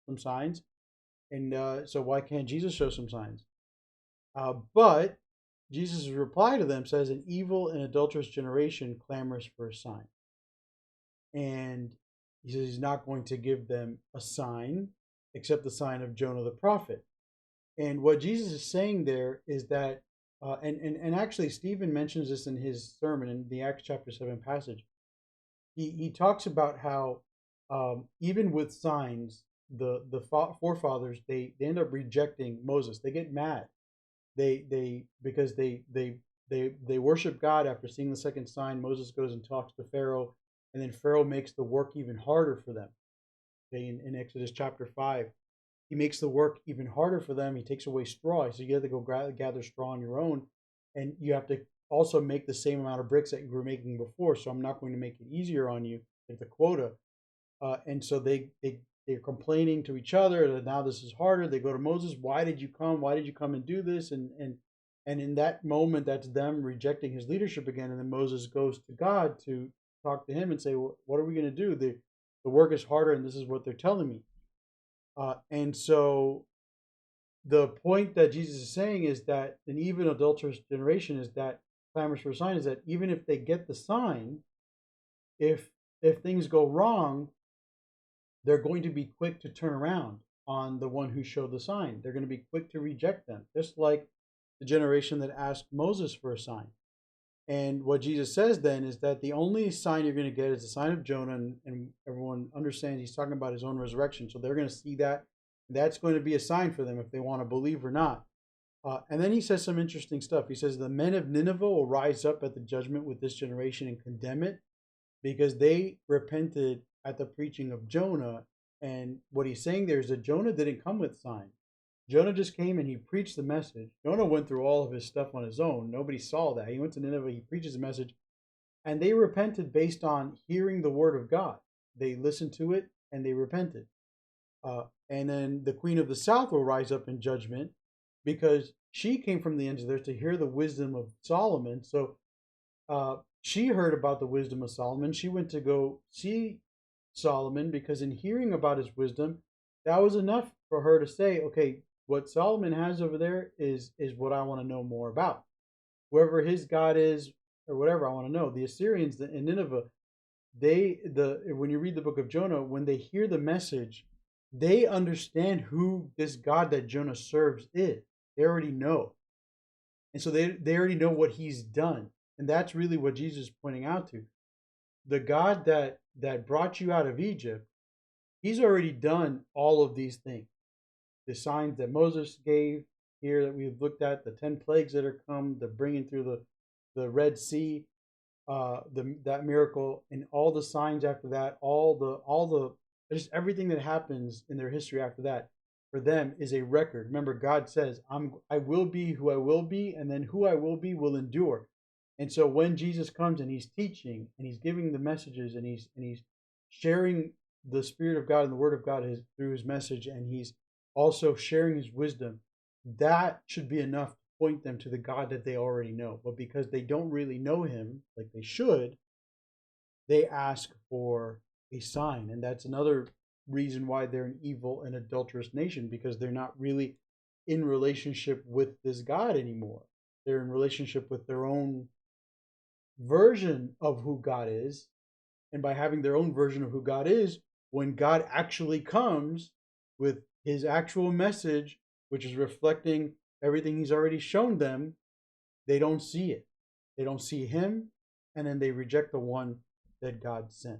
some signs, and so why can't Jesus show some signs? But Jesus' reply to them says, an evil and adulterous generation clamors for a sign. And he says he's not going to give them a sign except the sign of Jonah the prophet. And what Jesus is saying there is that, and actually Stephen mentions this in his sermon in the Acts chapter 7 passage. He talks about how even with signs, the forefathers, they end up rejecting Moses. They get mad. Because they worship God after seeing the second sign. Moses goes and talks to Pharaoh, and then Pharaoh makes the work even harder for them. In Exodus chapter 5, he makes the work even harder for them. He takes away straw, so you have to go gather straw on your own, and you have to also make the same amount of bricks that you were making before. So I'm not going to make it easier on you, like the quota. And so they're complaining to each other that now this is harder. They go to Moses, why did you come? Why did you come and do this? And in that moment, that's them rejecting his leadership again. And then Moses goes to God to talk to him and say, well, what are we going to do? The work is harder, and this is what they're telling me. And so the point that Jesus is saying is that an even adulterous generation is that clamors for a sign, is that even if they get the sign, if things go wrong, they're going to be quick to turn around on the one who showed the sign. They're going to be quick to reject them, just like the generation that asked Moses for a sign. And what Jesus says then is that the only sign you're going to get is the sign of Jonah, and everyone understands he's talking about his own resurrection. So they're going to see that. That's going to be a sign for them if they want to believe or not. And then he says some interesting stuff. He says the men of Nineveh will rise up at the judgment with this generation and condemn it, because they repented at the preaching of Jonah. And what he's saying there is that Jonah didn't come with signs. Jonah just came and he preached the message. Jonah went through all of his stuff on his own. Nobody saw that. He went to Nineveh, he preaches the message, and they repented based on hearing the word of God. They listened to it and they repented. And then the queen of the south will rise up in judgment, because she came from the ends of the earth to hear the wisdom of Solomon. So she heard about the wisdom of Solomon. She went to go see Solomon, because in hearing about his wisdom, that was enough for her to say, okay, what Solomon has over there is what I want to know more about. Whoever his God is, or whatever, I want to know. The Assyrians in Nineveh, when you read the book of Jonah, when they hear the message, they understand who this God that Jonah serves is. They already know. And so they already know what he's done. And that's really what Jesus is pointing out to. The God that brought you out of Egypt, he's already done all of these things. The signs that Moses gave here that we've looked at, the 10 plagues that are come, the bringing through the Red Sea, that miracle, and all the signs after that, all the just everything that happens in their history after that, for them is a record. Remember, God says, I will be who I will be, and then who I will endure. And so when Jesus comes and he's teaching and he's giving the messages and he's sharing the Spirit of God and the Word of God through his message, and he's also sharing his wisdom, that should be enough to point them to the God that they already know. But because they don't really know him like they should, they ask for a sign. And that's another reason why they're an evil and adulterous nation, because they're not really in relationship with this God anymore. They're in relationship with their own version of who God is. And by having their own version of who God is, when God actually comes with his actual message, which is reflecting everything he's already shown them, they don't see it. They don't see him, and then they reject the one that God sent.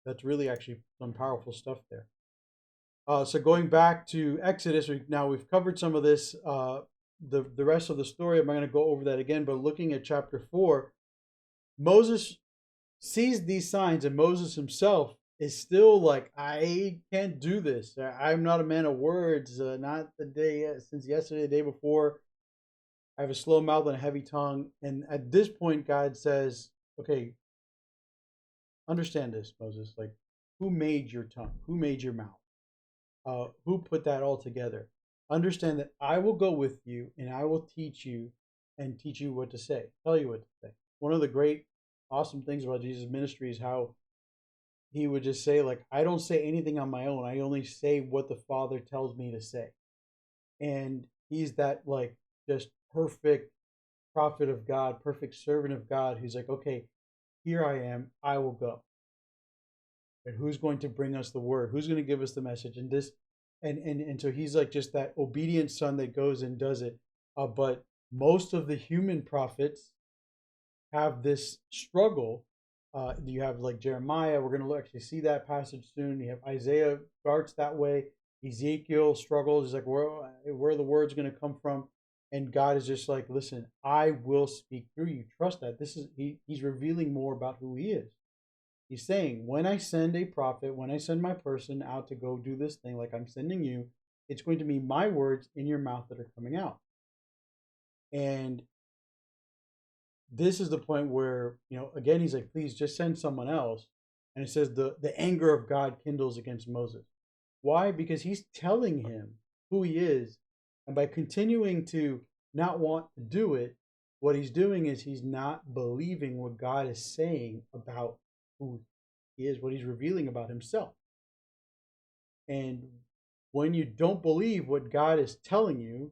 That's really actually some powerful stuff there. So going back to Exodus, we've covered some of this. The rest of the story, I'm not going to go over that again, but looking at chapter 4, Moses sees these signs, and Moses himself is still like, I can't do this. I'm not a man of words. Not the day since yesterday, the day before. I have a slow mouth and a heavy tongue. And at this point, God says, okay, understand this, Moses. Like, who made your tongue? Who made your mouth? Who put that all together? Understand that I will go with you and I will teach you and teach you what to say, tell you what to say. One of the great, awesome things about Jesus' ministry is how he would just say, like, I don't say anything on my own. I only say what the Father tells me to say. And he's that, like, just perfect prophet of God, perfect servant of God, who's like, okay, here I am, I will go. And who's going to bring us the word? Who's going to give us the message? And this, and so he's like just that obedient son that goes and does it. But most of the human prophets have this struggle. You have like Jeremiah. We're going to actually see that passage soon. You have Isaiah starts that way. Ezekiel struggles. He's like, where are the words going to come from? And God is just like, listen, I will speak through you. Trust that. He's revealing more about who he is. He's saying, when I send a prophet, when I send my person out to go do this thing, like I'm sending you, it's going to be my words in your mouth that are coming out. And this is the point where, again, he's like, please just send someone else. And it says the anger of God kindles against Moses. Why? Because he's telling him who he is. And by continuing to not want to do it, what he's doing is he's not believing what God is saying about who he is, what he's revealing about himself. And when you don't believe what God is telling you,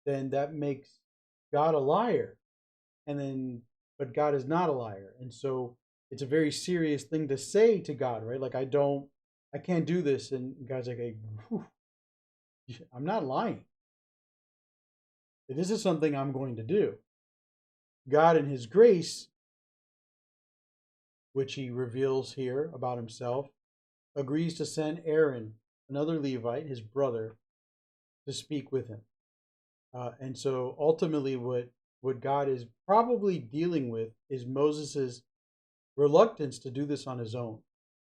then that makes God a liar. But God is not a liar. And so it's a very serious thing to say to God, right? Like, I can't do this. And God's like, hey, I'm not lying. This is something I'm going to do. God in his grace, which he reveals here about himself, agrees to send Aaron, another Levite, his brother, to speak with him. And so ultimately what God is probably dealing with is Moses's reluctance to do this on his own.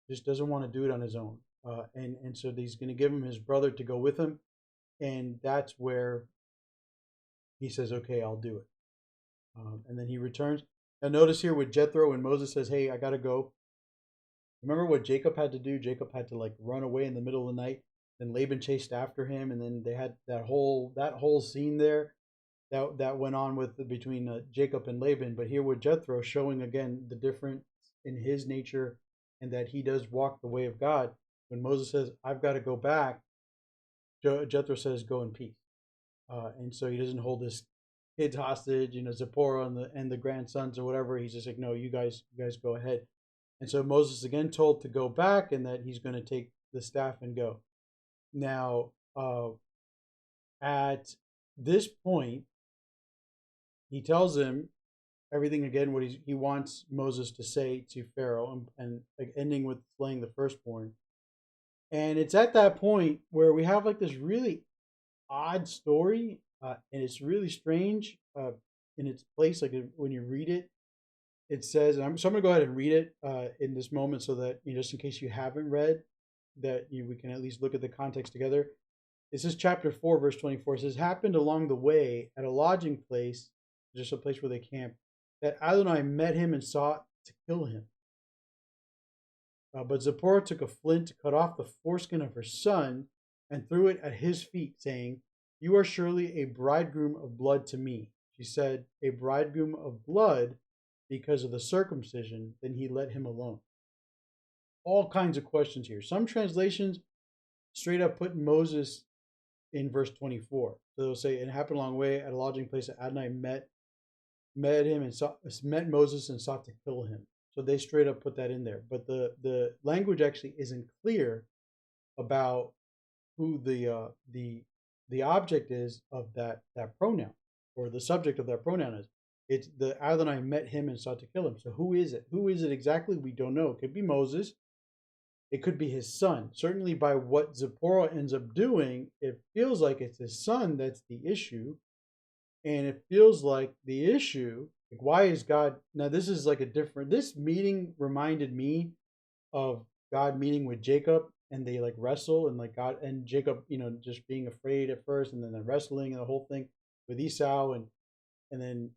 Just doesn't want to do it on his own. And so he's going to give him his brother to go with him. And that's where he says, okay, I'll do it. And then he returns. Now notice here with Jethro, when Moses says, hey, I got to go. Remember what Jacob had to do? Jacob had to like run away in the middle of the night. Then Laban chased after him. And then they had that whole scene there that went on between Jacob and Laban. But here with Jethro, showing again the difference in his nature and that he does walk the way of God. When Moses says, I've got to go back, Jethro says, go in peace. And so he doesn't hold his kids hostage, Zipporah and the grandsons or whatever. He's just like, no, you guys go ahead. And so Moses again told to go back, and that he's going to take the staff and go. Now, at this point, he tells him everything again, what he wants Moses to say to Pharaoh, and like ending with slaying the firstborn. And it's at that point where we have like this really odd story, and it's really strange in its place. Like when you read it, it says, and so I'm going to go ahead and read it in this moment so that, just in case you haven't read, that we can at least look at the context together. This is chapter 4, verse 24. It says, happened along the way at a lodging place, just a place where they camped, that Adonai met him and sought to kill him. But Zipporah took a flint to cut off the foreskin of her son and threw it at his feet, saying, "You are surely a bridegroom of blood to me." She said, "A bridegroom of blood because of the circumcision." Then he let him alone. All kinds of questions here. Some translations straight up put Moses in verse 24. So they'll say, "It happened a long way at a lodging place that Adonai met him and met Moses and sought to kill him." So they straight up put that in there. But the language actually isn't clear about who the object is of that pronoun, or the subject of that pronoun is. It's the Adonai met him and sought to kill him. So who is it? Who is it exactly? We don't know. It could be Moses. It could be his son. Certainly by what Zipporah ends up doing, it feels like it's his son that's the issue. And it feels like the issue, like, why is God, now this is like this meeting reminded me of God meeting with Jacob, and they like wrestle, and like God and Jacob, just being afraid at first, and then the wrestling and the whole thing with Esau, and then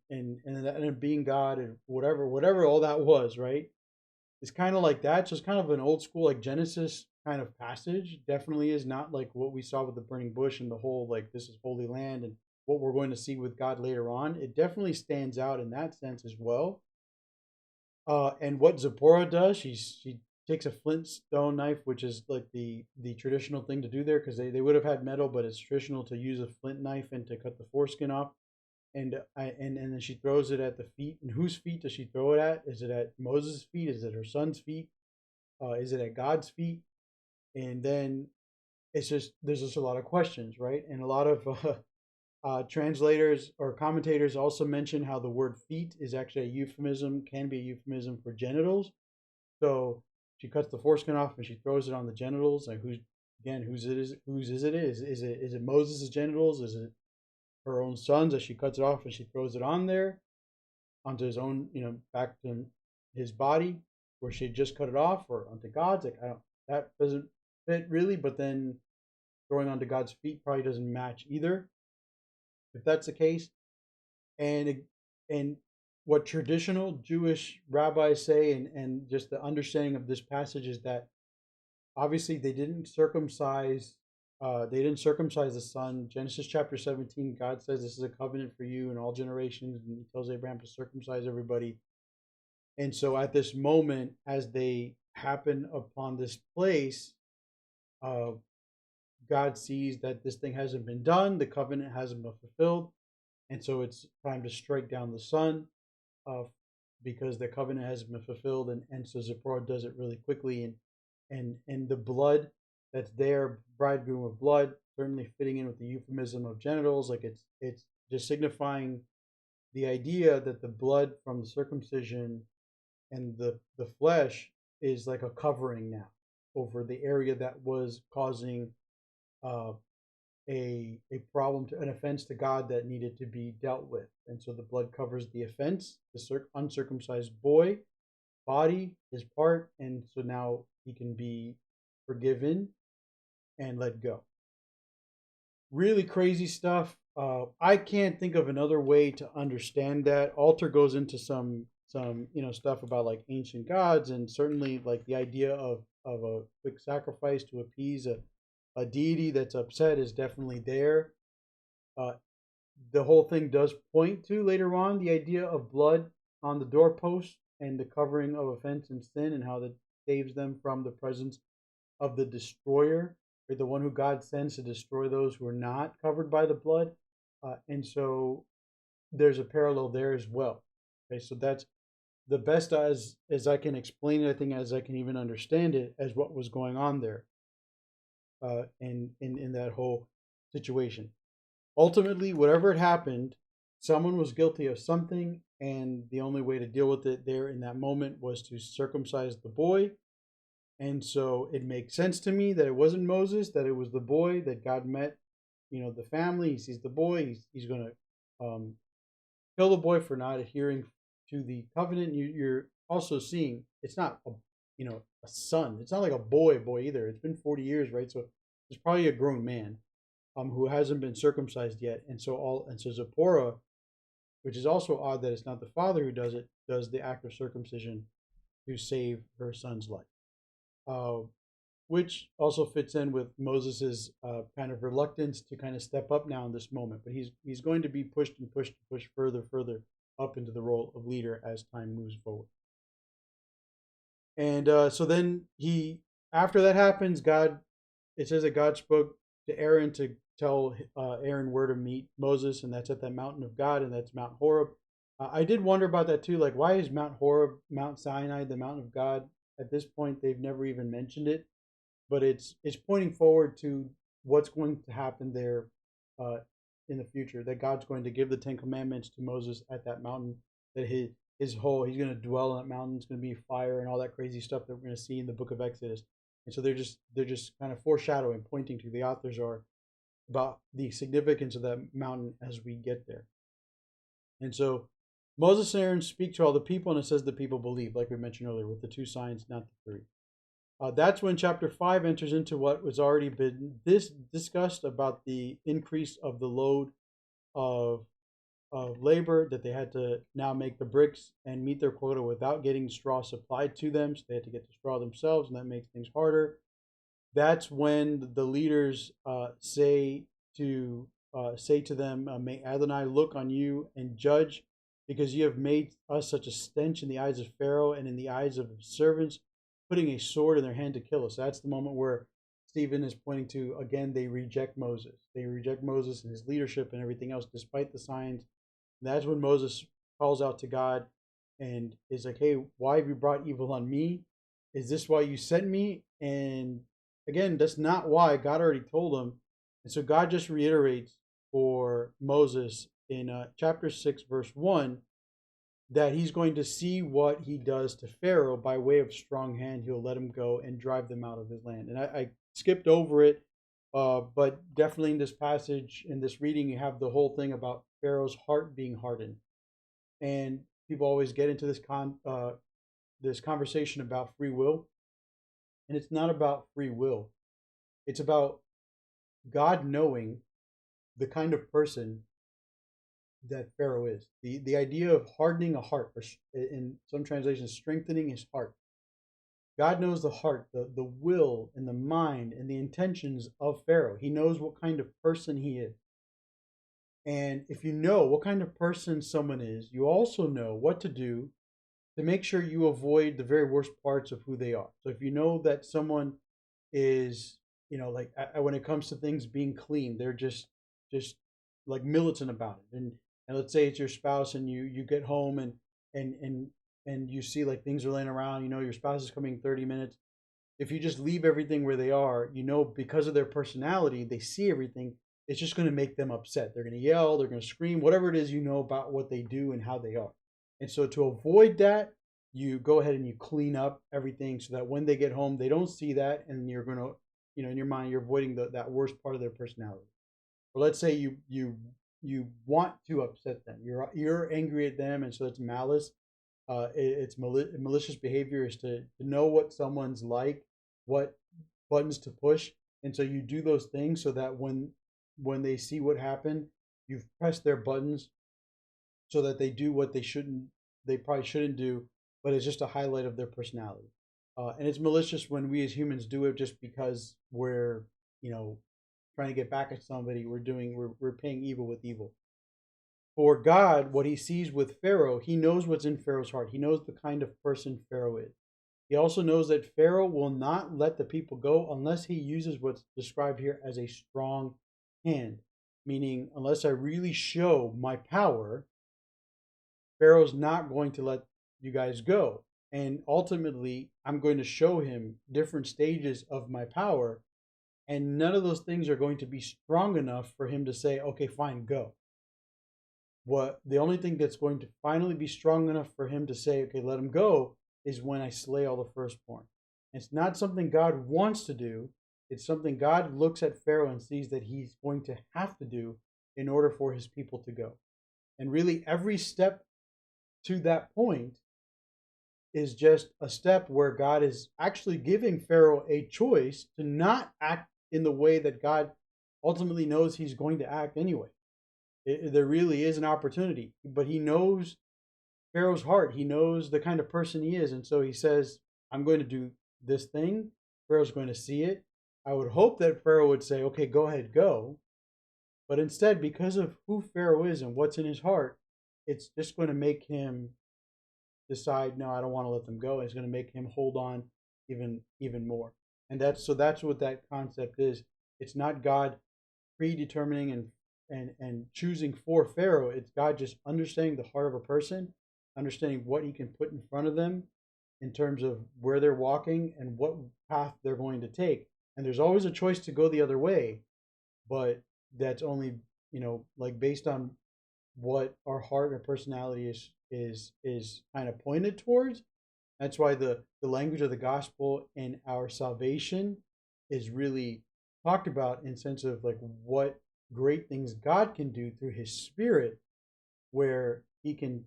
being God, and whatever all that was, right? It's kind of like that. So it's kind of an old school like Genesis kind of passage. Definitely is not like what we saw with the burning bush and the whole like this is holy land and what we're going to see with God later on. It definitely stands out in that sense as well. And what Zipporah does, she takes a flintstone knife, which is like the traditional thing to do there, because they would have had metal, but it's traditional to use a flint knife and to cut the foreskin off. And then she throws it at the feet. And whose feet does she throw it at? Is it at Moses' feet? Is it her son's feet? Is it at God's feet? And then there's just a lot of questions, right? And a lot of translators or commentators also mention how the word feet is actually a euphemism, can be a euphemism for genitals. So she cuts the foreskin off and she throws it on the genitals. Like whose is it? Is it Moses' genitals? Is it her own sons as she cuts it off and she throws it on there onto his own, back to his body where she just cut it off, or onto God's? Like that doesn't fit really. But then throwing onto God's feet probably doesn't match either, if that's the case. And what traditional Jewish rabbis say, and just the understanding of this passage, is that obviously they didn't circumcise the son. Genesis chapter 17, God says this is a covenant for you in all generations, and he tells Abraham to circumcise everybody. And so at this moment, as they happen upon this place, God sees that this thing hasn't been done, the covenant hasn't been fulfilled, and so it's time to strike down the son, because the covenant hasn't been fulfilled. And so Zipporah does it really quickly, and the blood that's there, bridegroom of blood, certainly fitting in with the euphemism of genitals. Like it's just signifying the idea that the blood from the circumcision and the flesh is like a covering now over the area that was causing a problem, an offense to God that needed to be dealt with. And so the blood covers the offense, the uncircumcised boy body, his part, and so now he can be forgiven and let go. Really crazy stuff. I can't think of another way to understand that. Alter goes into some stuff about like ancient gods, and certainly like the idea of a quick sacrifice to appease a deity that's upset is definitely there. The whole thing does point to later on the idea of blood on the doorpost and the covering of offense and sin, and how that saves them from the presence of the destroyer, or the one who God sends to destroy those who are not covered by the blood. And so there's a parallel there as well. Okay, so that's the best as I can explain it, I think, as I can even understand it, as what was going on there. in that whole situation. Ultimately, whatever had happened, someone was guilty of something, and the only way to deal with it there in that moment was to circumcise the boy. And so it makes sense to me that it wasn't Moses, that it was the boy, that God met, the family. He sees the boy. He's going to kill the boy for not adhering to the covenant. You're also seeing it's not a son. It's not like a boy either. It's been 40 years, right? So it's probably a grown man who hasn't been circumcised yet. And so Zipporah, which is also odd that it's not the father who does it, does the act of circumcision to save her son's life. Which also fits in with Moses's kind of reluctance to kind of step up now in this moment. But he's going to be pushed further up into the role of leader as time moves forward. And so then after that happens, it says that God spoke to Aaron to tell Aaron where to meet Moses, and that's at that mountain of God, and that's Mount Horeb. I did wonder about that too. Like, why is Mount Horeb, Mount Sinai, the mountain of God? At this point, they've never even mentioned it, but it's pointing forward to what's going to happen there in the future. That God's going to give the Ten Commandments to Moses at that mountain. That he's going to dwell on that mountain. It's going to be fire and all that crazy stuff that we're going to see in the Book of Exodus. And so they're just kind of foreshadowing, pointing to, the authors are, about the significance of that mountain as we get there. And so Moses and Aaron speak to all the people, and it says the people believe, like we mentioned earlier, with the 2 signs, not the 3. That's when chapter 5 enters into what was already been discussed about the increase of the load of labor, that they had to now make the bricks and meet their quota without getting straw supplied to them. So they had to get the straw themselves, and that makes things harder. That's when the leaders say to them, "May Adonai look on you and judge, because you have made us such a stench in the eyes of Pharaoh and in the eyes of his servants, putting a sword in their hand to kill us." That's the moment where Stephen is pointing to, again, they reject Moses. They reject Moses and his leadership and everything else, despite the signs. And that's when Moses calls out to God and is like, "Hey, why have you brought evil on me? Is this why you sent me?" And again, that's not why. God already told him. And so God just reiterates for Moses in chapter 6, verse 1, that he's going to see what he does to Pharaoh. By way of strong hand, he'll let him go and drive them out of his land. And I skipped over it, but definitely in this passage, in this reading, you have the whole thing about Pharaoh's heart being hardened. And people always get into this conversation about free will. And it's not about free will. It's about God knowing the kind of person that Pharaoh is. The idea of hardening a heart, or in some translations, strengthening his heart. God knows the heart, the will, and the mind, and the intentions of Pharaoh. He knows what kind of person he is. And if you know what kind of person someone is, you also know what to do to make sure you avoid the very worst parts of who they are. So if you know that someone is, like when it comes to things being clean, they're just like militant about it. And let's say it's your spouse, and you get home and you see like things are laying around, your spouse is coming 30 minutes. If you just leave everything where they are, because of their personality, they see everything, it's just going to make them upset. They're going to yell, they're going to scream, whatever it is, about what they do and how they are. And so to avoid that, you go ahead and you clean up everything so that when they get home, they don't see that, and you're going to, in your mind, you're avoiding that worst part of their personality. Or let's say you want to upset them. You're angry at them, and so it's malice. It's malicious behavior is to know what someone's like, what buttons to push, and so you do those things so that when they see what happened, you've pressed their buttons so that they do what they probably shouldn't do, but it's just a highlight of their personality. And it's malicious when we as humans do it just because we're, trying to get back at somebody. We're paying evil with evil. For God, what he sees with Pharaoh, he knows what's in Pharaoh's heart. He knows the kind of person Pharaoh is. He also knows that Pharaoh will not let the people go unless he uses what's described here as a strong hand, meaning unless I really show my power, Pharaoh's not going to let you guys go. And ultimately, I'm going to show him different stages of my power And none of those things are going to be strong enough for him to say, okay, fine, go. What the only thing that's going to finally be strong enough for him to say, okay, let him go, is when I slay all the firstborn. It's not something God wants to do. It's something God looks at Pharaoh and sees that he's going to have to do in order for his people to go. And really, every step to that point is just a step where God is actually giving Pharaoh a choice to not act in the way that God ultimately knows he's going to act anyway. There really is an opportunity, but he knows Pharaoh's heart. He knows the kind of person he is. And so he says, I'm going to do this thing. Pharaoh's going to see it. I would hope that Pharaoh would say, okay, go ahead, go. But instead, because of who Pharaoh is and what's in his heart, it's just going to make him decide, no, I don't want to let them go. And it's going to make him hold on even more. And that's what that concept is. It's not God predetermining and choosing for Pharaoh. It's God just understanding the heart of a person, understanding what he can put in front of them in terms of where they're walking and what path they're going to take. And there's always a choice to go the other way, but that's only, like based on what our heart and personality is kind of pointed towards. That's why the language of the gospel and our salvation is really talked about in sense of like what great things God can do through his spirit, where he can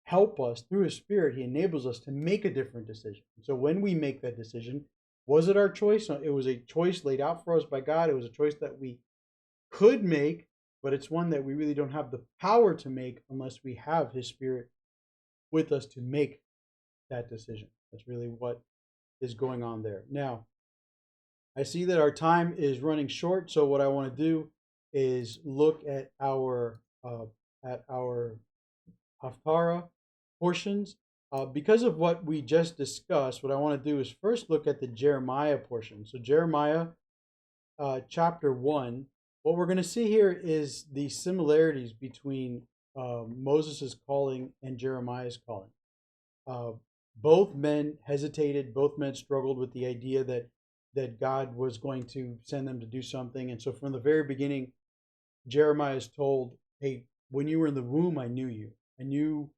help us through his spirit. He enables us to make a different decision. So when we make that decision, was it our choice? No, it was a choice laid out for us by God. It was a choice that we could make, but it's one that we really don't have the power to make unless we have his spirit with us to make that decision. That's really what is going on there. Now, I see that our time is running short, so what I want to do is look at our Haftarah portions. Because of what we just discussed, what I want to do is first look at the Jeremiah portion. So Jeremiah chapter 1, what we're going to see here is the similarities between Moses' calling and Jeremiah's calling. Both men hesitated, both men struggled with the idea that God was going to send them to do something. And so from the very beginning, Jeremiah is told, hey, when you were in the womb, I knew you. I knew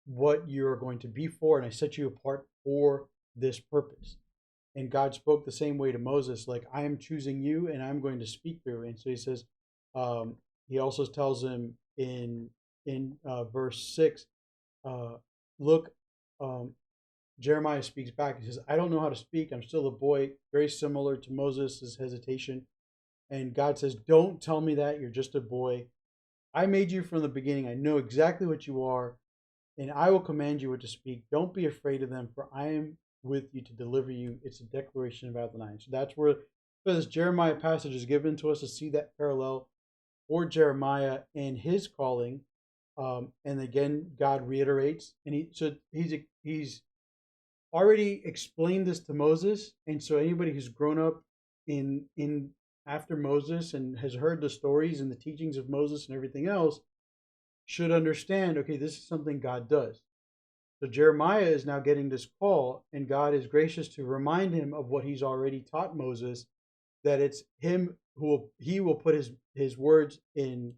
what you're going to be for, and I set you apart for this purpose. And God spoke the same way to Moses, like, I am choosing you and I'm going to speak through. And so he says, he also tells him in verse 6, look, Jeremiah speaks back. He says, I don't know how to speak. I'm still a boy, very similar to Moses' hesitation. And God says, don't tell me that. You're just a boy. I made you from the beginning. I know exactly what you are, and I will command you what to speak. Don't be afraid of them, for I am with you to deliver you. It's a declaration of Adonai. So that's where this Jeremiah passage is given to us to see that parallel for Jeremiah and his calling. And again, God reiterates, and he's already explained this to Moses, and so anybody who's grown up in after Moses and has heard the stories and the teachings of Moses and everything else should understand, okay, this is something God does. So Jeremiah is now getting this call, and God is gracious to remind him of what he's already taught Moses, that it's him he will put his words in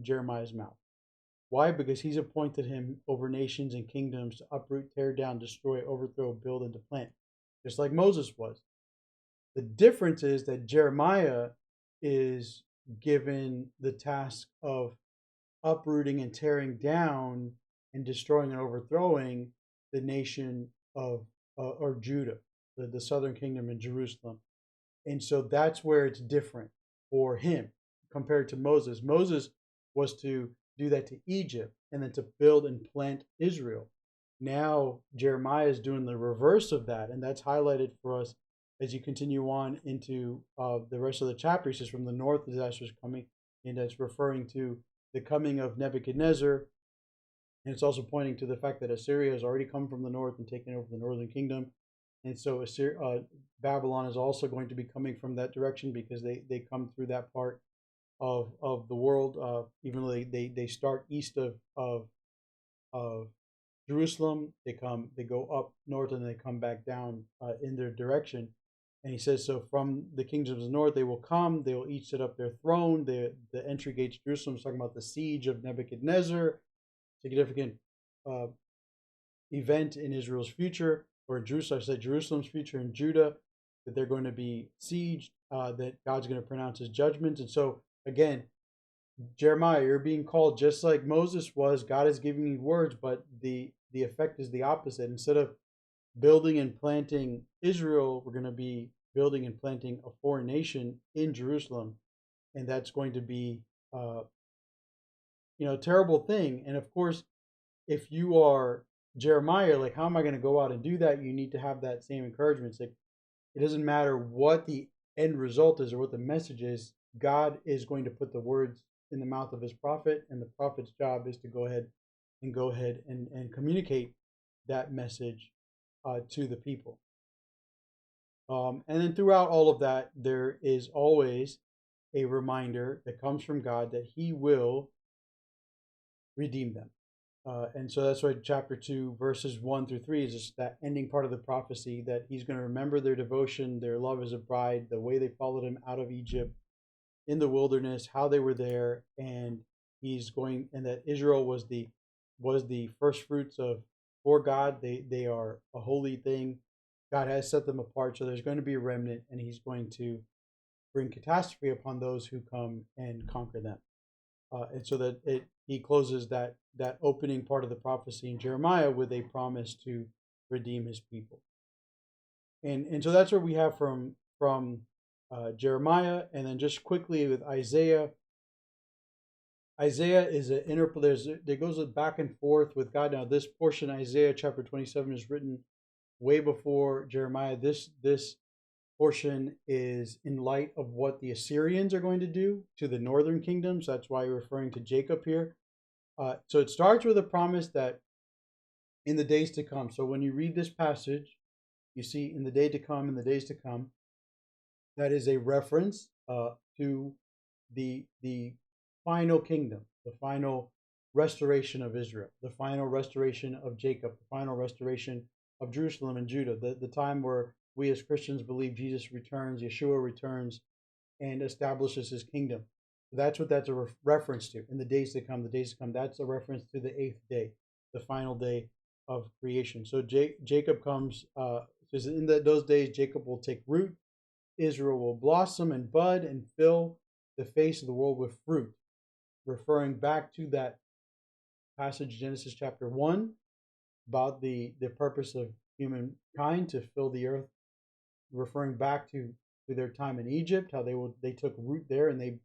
Jeremiah's mouth. Why? Because he's appointed him over nations and kingdoms to uproot, tear down, destroy, overthrow, build, and to plant, just like Moses was. The difference is that Jeremiah is given the task of uprooting and tearing down and destroying and overthrowing the nation of or Judah, the southern kingdom in Jerusalem. And so that's where it's different for him compared to Moses. Moses was to do that to Egypt and then to build and plant Israel. Now Jeremiah is doing the reverse of that, and that's highlighted for us as you continue on into the rest of the chapter. He says, from the north, disaster is coming, and that's referring to the coming of Nebuchadnezzar. And it's also pointing to the fact that Assyria has already come from the north and taken over the northern kingdom. And so Babylon is also going to be coming from that direction, because they come through that part of the world. Even though they start east of Jerusalem, they go up north and they come back down in their direction. And he says, so from the kingdoms of the north, they will come, they will each set up their throne. The entry gates of Jerusalem is talking about the siege of Nebuchadnezzar, significant uh, event in Israel's future, or Jerusalem, I said Jerusalem's future in Judah, that they're going to be sieged, that God's going to pronounce his judgments. And so, again, Jeremiah, you're being called just like Moses was. God is giving you words, but the effect is the opposite. Instead of building and planting Israel, we're going to be building and planting a foreign nation in Jerusalem, and that's going to be, a terrible thing. And of course, if you are Jeremiah, like, how am I going to go out and do that? You need to have that same encouragement. It's like, it doesn't matter what the end result is or what the message is. God is going to put the words in the mouth of his prophet, and the prophet's job is to go ahead and communicate that message to the people. And then throughout all of that, there is always a reminder that comes from God that he will redeem them. And so that's why chapter 2, verses 1 through 3 is just that ending part of the prophecy, that he's going to remember their devotion, their love as a bride, the way they followed him out of Egypt in the wilderness, how they were there, and that Israel was the first fruits of for God. They are a holy thing. God has set them apart, so there's going to be a remnant, and he's going to bring catastrophe upon those who come and conquer them. And so that he closes that opening part of the prophecy in Jeremiah with a promise to redeem his people. And so that's what we have from Jeremiah. And then just quickly with Isaiah. Isaiah is there goes back and forth with God. Now this portion, Isaiah chapter 27, is written way before Jeremiah. This portion is in light of what the Assyrians are going to do to the northern kingdoms. That's why you're referring to Jacob here. So it starts with a promise that in the days to come. So when you read this passage, you see in the day to come, in the days to come, that is a reference to the final kingdom, the final restoration of Israel, the final restoration of Jacob, the final restoration of Jerusalem and Judah, the time where we as Christians believe Jesus returns, Yeshua returns, and establishes his kingdom. That's what that's a reference to. In the days to come, that's a reference to the 8th day, the final day of creation. So Jacob comes, says in those days, Jacob will take root, Israel will blossom and bud and fill the face of the world with fruit, referring back to that passage, Genesis chapter 1, about the purpose of humankind to fill the earth, referring back to their time in Egypt, how they took root there and they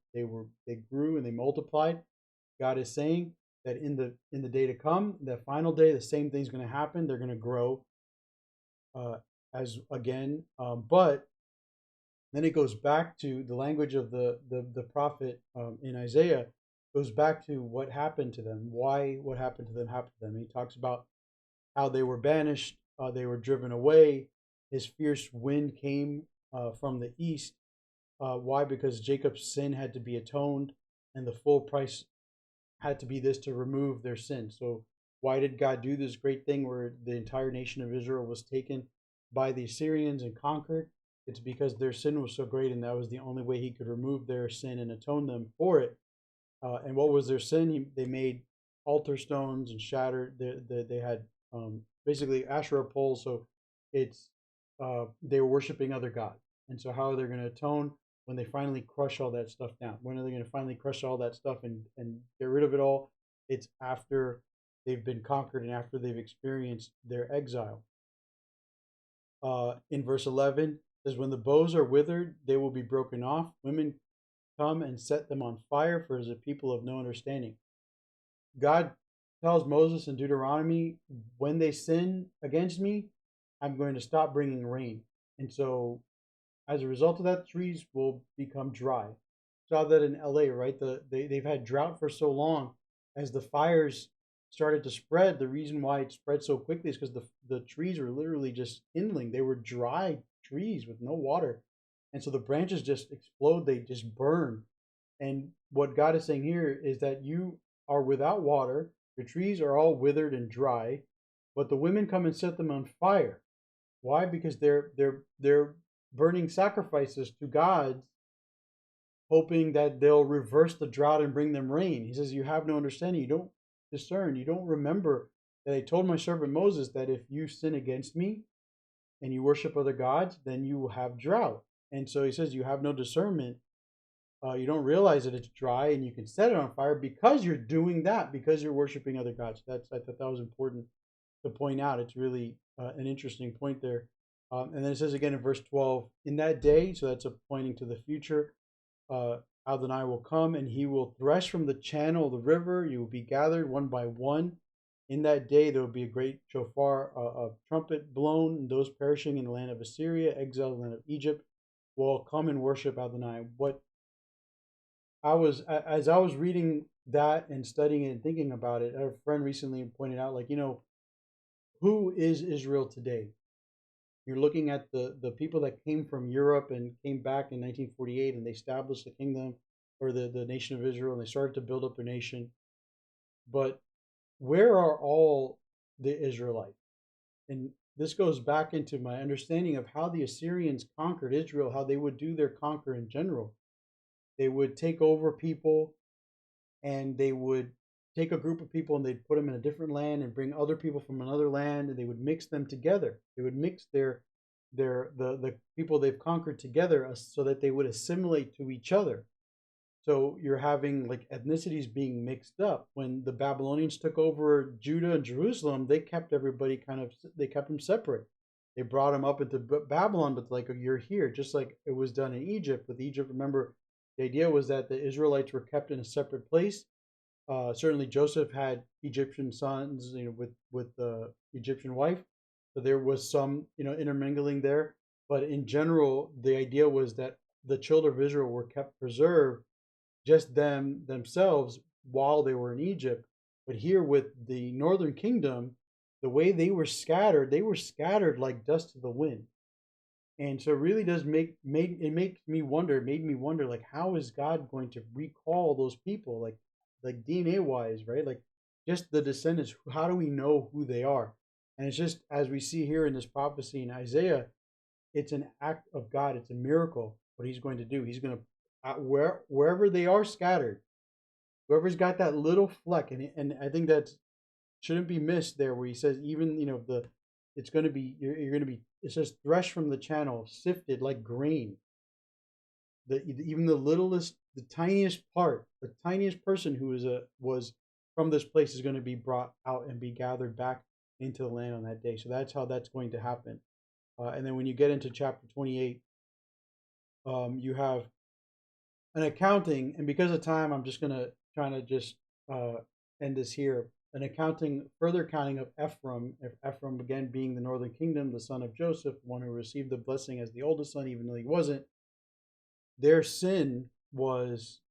grew and they multiplied. God is saying that in the day to come, the final day, the same thing's going to happen. They're going to grow as again, but then it goes back to the language of the prophet in Isaiah, goes back to what happened to them, why what happened to them happened to them. He talks about how they were banished, they were driven away. His fierce wind came from the east. Why? Because Jacob's sin had to be atoned, and the full price had to be this to remove their sin. So why did God do this great thing where the entire nation of Israel was taken by the Assyrians and conquered? It's because their sin was so great, and that was the only way he could remove their sin and atone them for it. And what was their sin? They made altar stones and shattered. They had basically Asherah poles. So it's they were worshiping other gods. And so how are they going to atone when they finally crush all that stuff down? When are they going to finally crush all that stuff and get rid of it all? It's after they've been conquered and after they've experienced their exile. In verse 11, it says, when the bows are withered, they will be broken off. Women come and set them on fire, for it is a people of no understanding. God tells Moses in Deuteronomy, when they sin against me, I'm going to stop bringing rain. And so as a result of that, trees will become dry. Saw that in LA, right? They've had drought for so long. As the fires started to spread, the reason why it spread so quickly is because the trees were literally just kindling. They were dry trees with no water. And so the branches just explode, they just burn. And what God is saying here is that you are without water, your trees are all withered and dry, but the women come and set them on fire. Why? Because they're burning sacrifices to gods, hoping that they'll reverse the drought and bring them rain. He says, you have no understanding. You don't discern. You don't remember that I told my servant Moses that if you sin against me and you worship other gods, then you will have drought. And so he says, you have no discernment. You don't realize that it's dry and you can set it on fire because you're doing that, because you're worshiping other gods. I thought that was important to point out. It's really an interesting point there. And then it says again in verse 12, in that day, so that's pointing to the future, Adonai will come and he will thresh from the channel of the river. You will be gathered one by one. In that day, there will be a great shofar, a trumpet blown, and those perishing in the land of Assyria, exiled in the land of Egypt, will come and worship Adonai. As I was reading that and studying it and thinking about it, a friend recently pointed out, like, who is Israel today? You're looking at the people that came from Europe and came back in 1948 and they established the kingdom or the nation of Israel and they started to build up their nation. But where are all the Israelites? And this goes back into my understanding of how the Assyrians conquered Israel, how they would do their conquer in general. They would take over people and they would take a group of people and they'd put them in a different land and bring other people from another land and they would mix them together. They would mix the people they've conquered together so that they would assimilate to each other. So you're having like ethnicities being mixed up. When the Babylonians took over Judah and Jerusalem, they kept everybody they kept them separate. They brought them up into Babylon, but like you're here, just like it was done in Egypt. With Egypt, remember, the idea was that the Israelites were kept in a separate place. Certainly, Joseph had Egyptian sons, with the Egyptian wife, so there was some, intermingling there. But in general, the idea was that the children of Israel were kept preserved, just themselves, while they were in Egypt. But here with the northern kingdom, the way they were scattered like dust to the wind. And so it really does it made me wonder, like, how is God going to recall those people, like DNA wise, right? Like just the descendants, how do we know who they are? And it's just as we see here in this prophecy in Isaiah, it's an act of God, it's a miracle what he's going to do. He's going to wherever they are scattered, whoever's got that little fleck, and I think that shouldn't be missed there, where he says even it's going to be you're going to be, it says thresh from the channel, sifted like grain. Even the littlest, the tiniest part, the tiniest person who was from this place is going to be brought out and be gathered back into the land on that day. So that's how that's going to happen. And then when you get into chapter 28, you have an accounting, and because of time, I'm just going to try to just end this here. An accounting, further counting of Ephraim, Ephraim again being the northern kingdom, the son of Joseph, one who received the blessing as the oldest son, even though he wasn't. Their sin was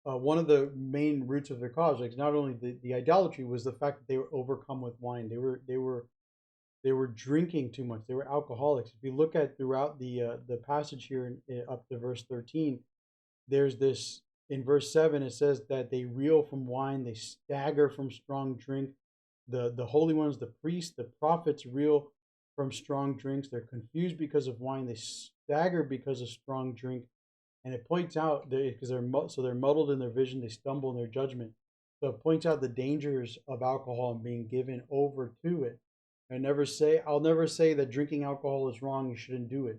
one of the main roots of their cause. Like not only the idolatry was the fact that they were overcome with wine. They were drinking too much. They were alcoholics. If you look at throughout the passage here up to verse 13, there's this in verse 7. It says that they reel from wine, they stagger from strong drink. The holy ones, the priests, the prophets reel from strong drinks. They're confused because of wine. They stagger because of strong drink. And it points out because they're muddled in their vision, they stumble in their judgment. So it points out the dangers of alcohol and being given over to it. I'll never say that drinking alcohol is wrong. You shouldn't do it.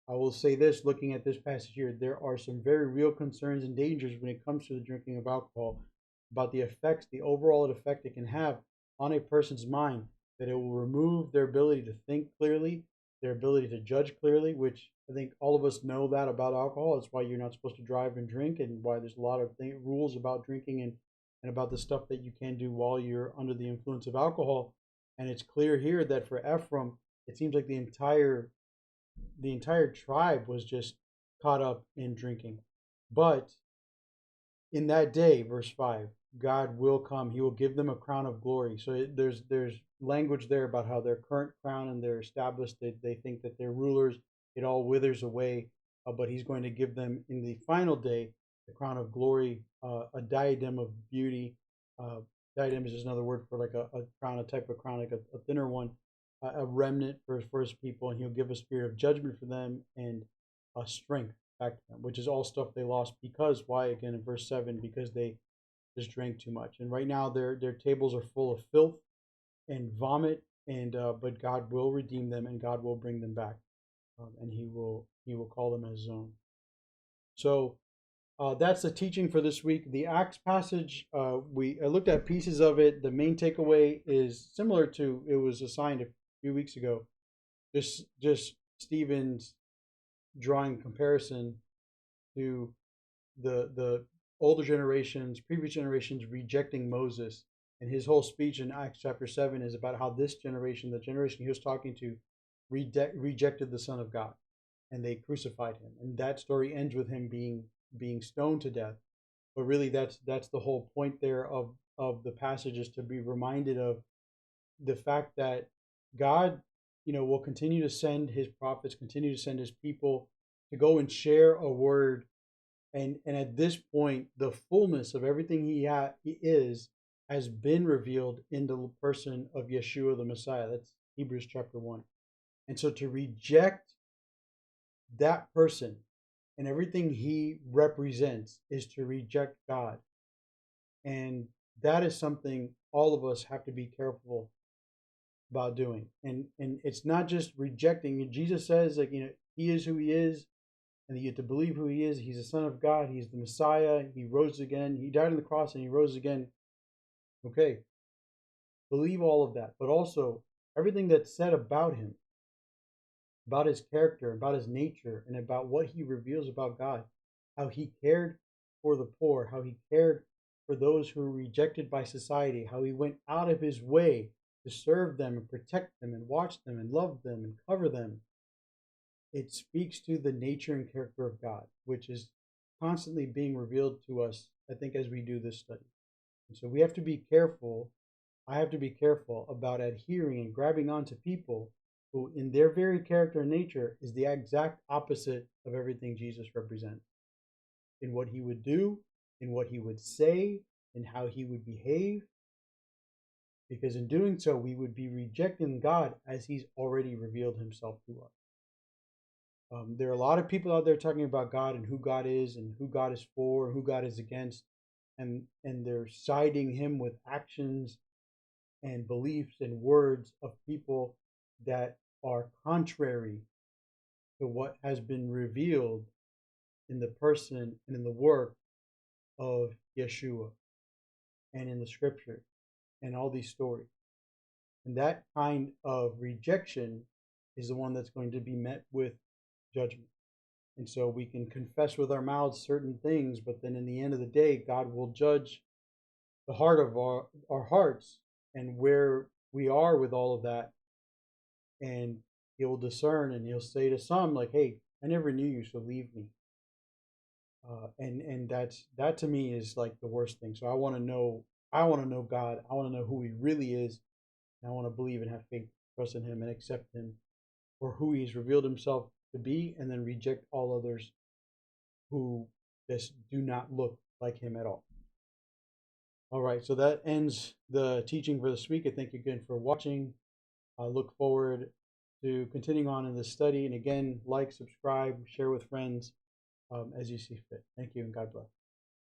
I will say this: looking at this passage here, there are some very real concerns and dangers when it comes to the drinking of alcohol, about the effects, the overall effect it can have on a person's mind. That it will remove their ability to think clearly, their ability to judge clearly, which I think all of us know that about alcohol. It's why you're not supposed to drive and drink, and why there's a lot of rules about drinking and about the stuff that you can do while you're under the influence of alcohol. And it's clear here that for Ephraim, it seems like the entire tribe was just caught up in drinking. But in that day, verse 5, God will come. He will give them a crown of glory. So there's language there about how their current crown and they're established. They think that they're rulers. It all withers away. But he's going to give them in the final day the crown of glory, a diadem of beauty. Diadem is just another word for like a crown, a type of crown, like a thinner one. a remnant for his people, and he'll give a spirit of judgment for them and a strength back to them, which is all stuff they lost because why? Again, in verse 7, because they just drank too much. And right now their tables are full of filth and vomit, and but God will redeem them and God will bring them back, and he will call them as his own. So that's the teaching for this week. The Acts passage, I looked at pieces of it. The main takeaway is similar to it was assigned a few weeks ago. Just Stephen's drawing comparison to the older generations, previous generations rejecting Moses, and his whole speech in Acts chapter 7 is about how this generation, the generation he was talking to, rejected the Son of God, and they crucified him. And that story ends with him being stoned to death. But really, that's the whole point there of the passage, is to be reminded of the fact that God, will continue to send his prophets, continue to send his people to go and share a word. And at this point, the fullness of everything he is has been revealed in the person of Yeshua the Messiah. That's Hebrews chapter 1. And so to reject that person and everything he represents is to reject God. And that is something all of us have to be careful about doing. And it's not just rejecting. Jesus says, like, he is who he is, and you get to believe who he is. He's the Son of God. He's the Messiah. He rose again. He died on the cross and he rose again. Okay, believe all of that, but also everything that's said about him, about his character, about his nature, and about what he reveals about God, how he cared for the poor, how he cared for those who were rejected by society, how he went out of his way to serve them and protect them and watch them and love them and cover them. It speaks to the nature and character of God, which is constantly being revealed to us, I think, as we do this study. And so we have to be careful. I have to be careful about adhering and grabbing onto people who, in their very character and nature, is the exact opposite of everything Jesus represents. In what he would do, in what he would say, in how he would behave. Because in doing so, we would be rejecting God as he's already revealed himself to us. There are a lot of people out there talking about God and who God is and who God is for and who God is against, and they're siding him with actions and beliefs and words of people that are contrary to what has been revealed in the person and in the work of Yeshua and in the scripture and all these stories. And that kind of rejection is the one that's going to be met with judgment. And so we can confess with our mouths certain things, but then in the end of the day, God will judge the heart of our hearts and where we are with all of that. And he will discern and he'll say to some, like, hey, I never knew you, so leave me. And that to me is like the worst thing. So I want to know God. I want to know who he really is. And I want to believe and have faith, trust in him, and accept him for who he's revealed himself to be, and then reject all others who just do not look like him at all. All right, so that ends the teaching for this week. I thank you again for watching. I look forward to continuing on in this study. And again, like, subscribe, share with friends as you see fit. Thank you, and God bless.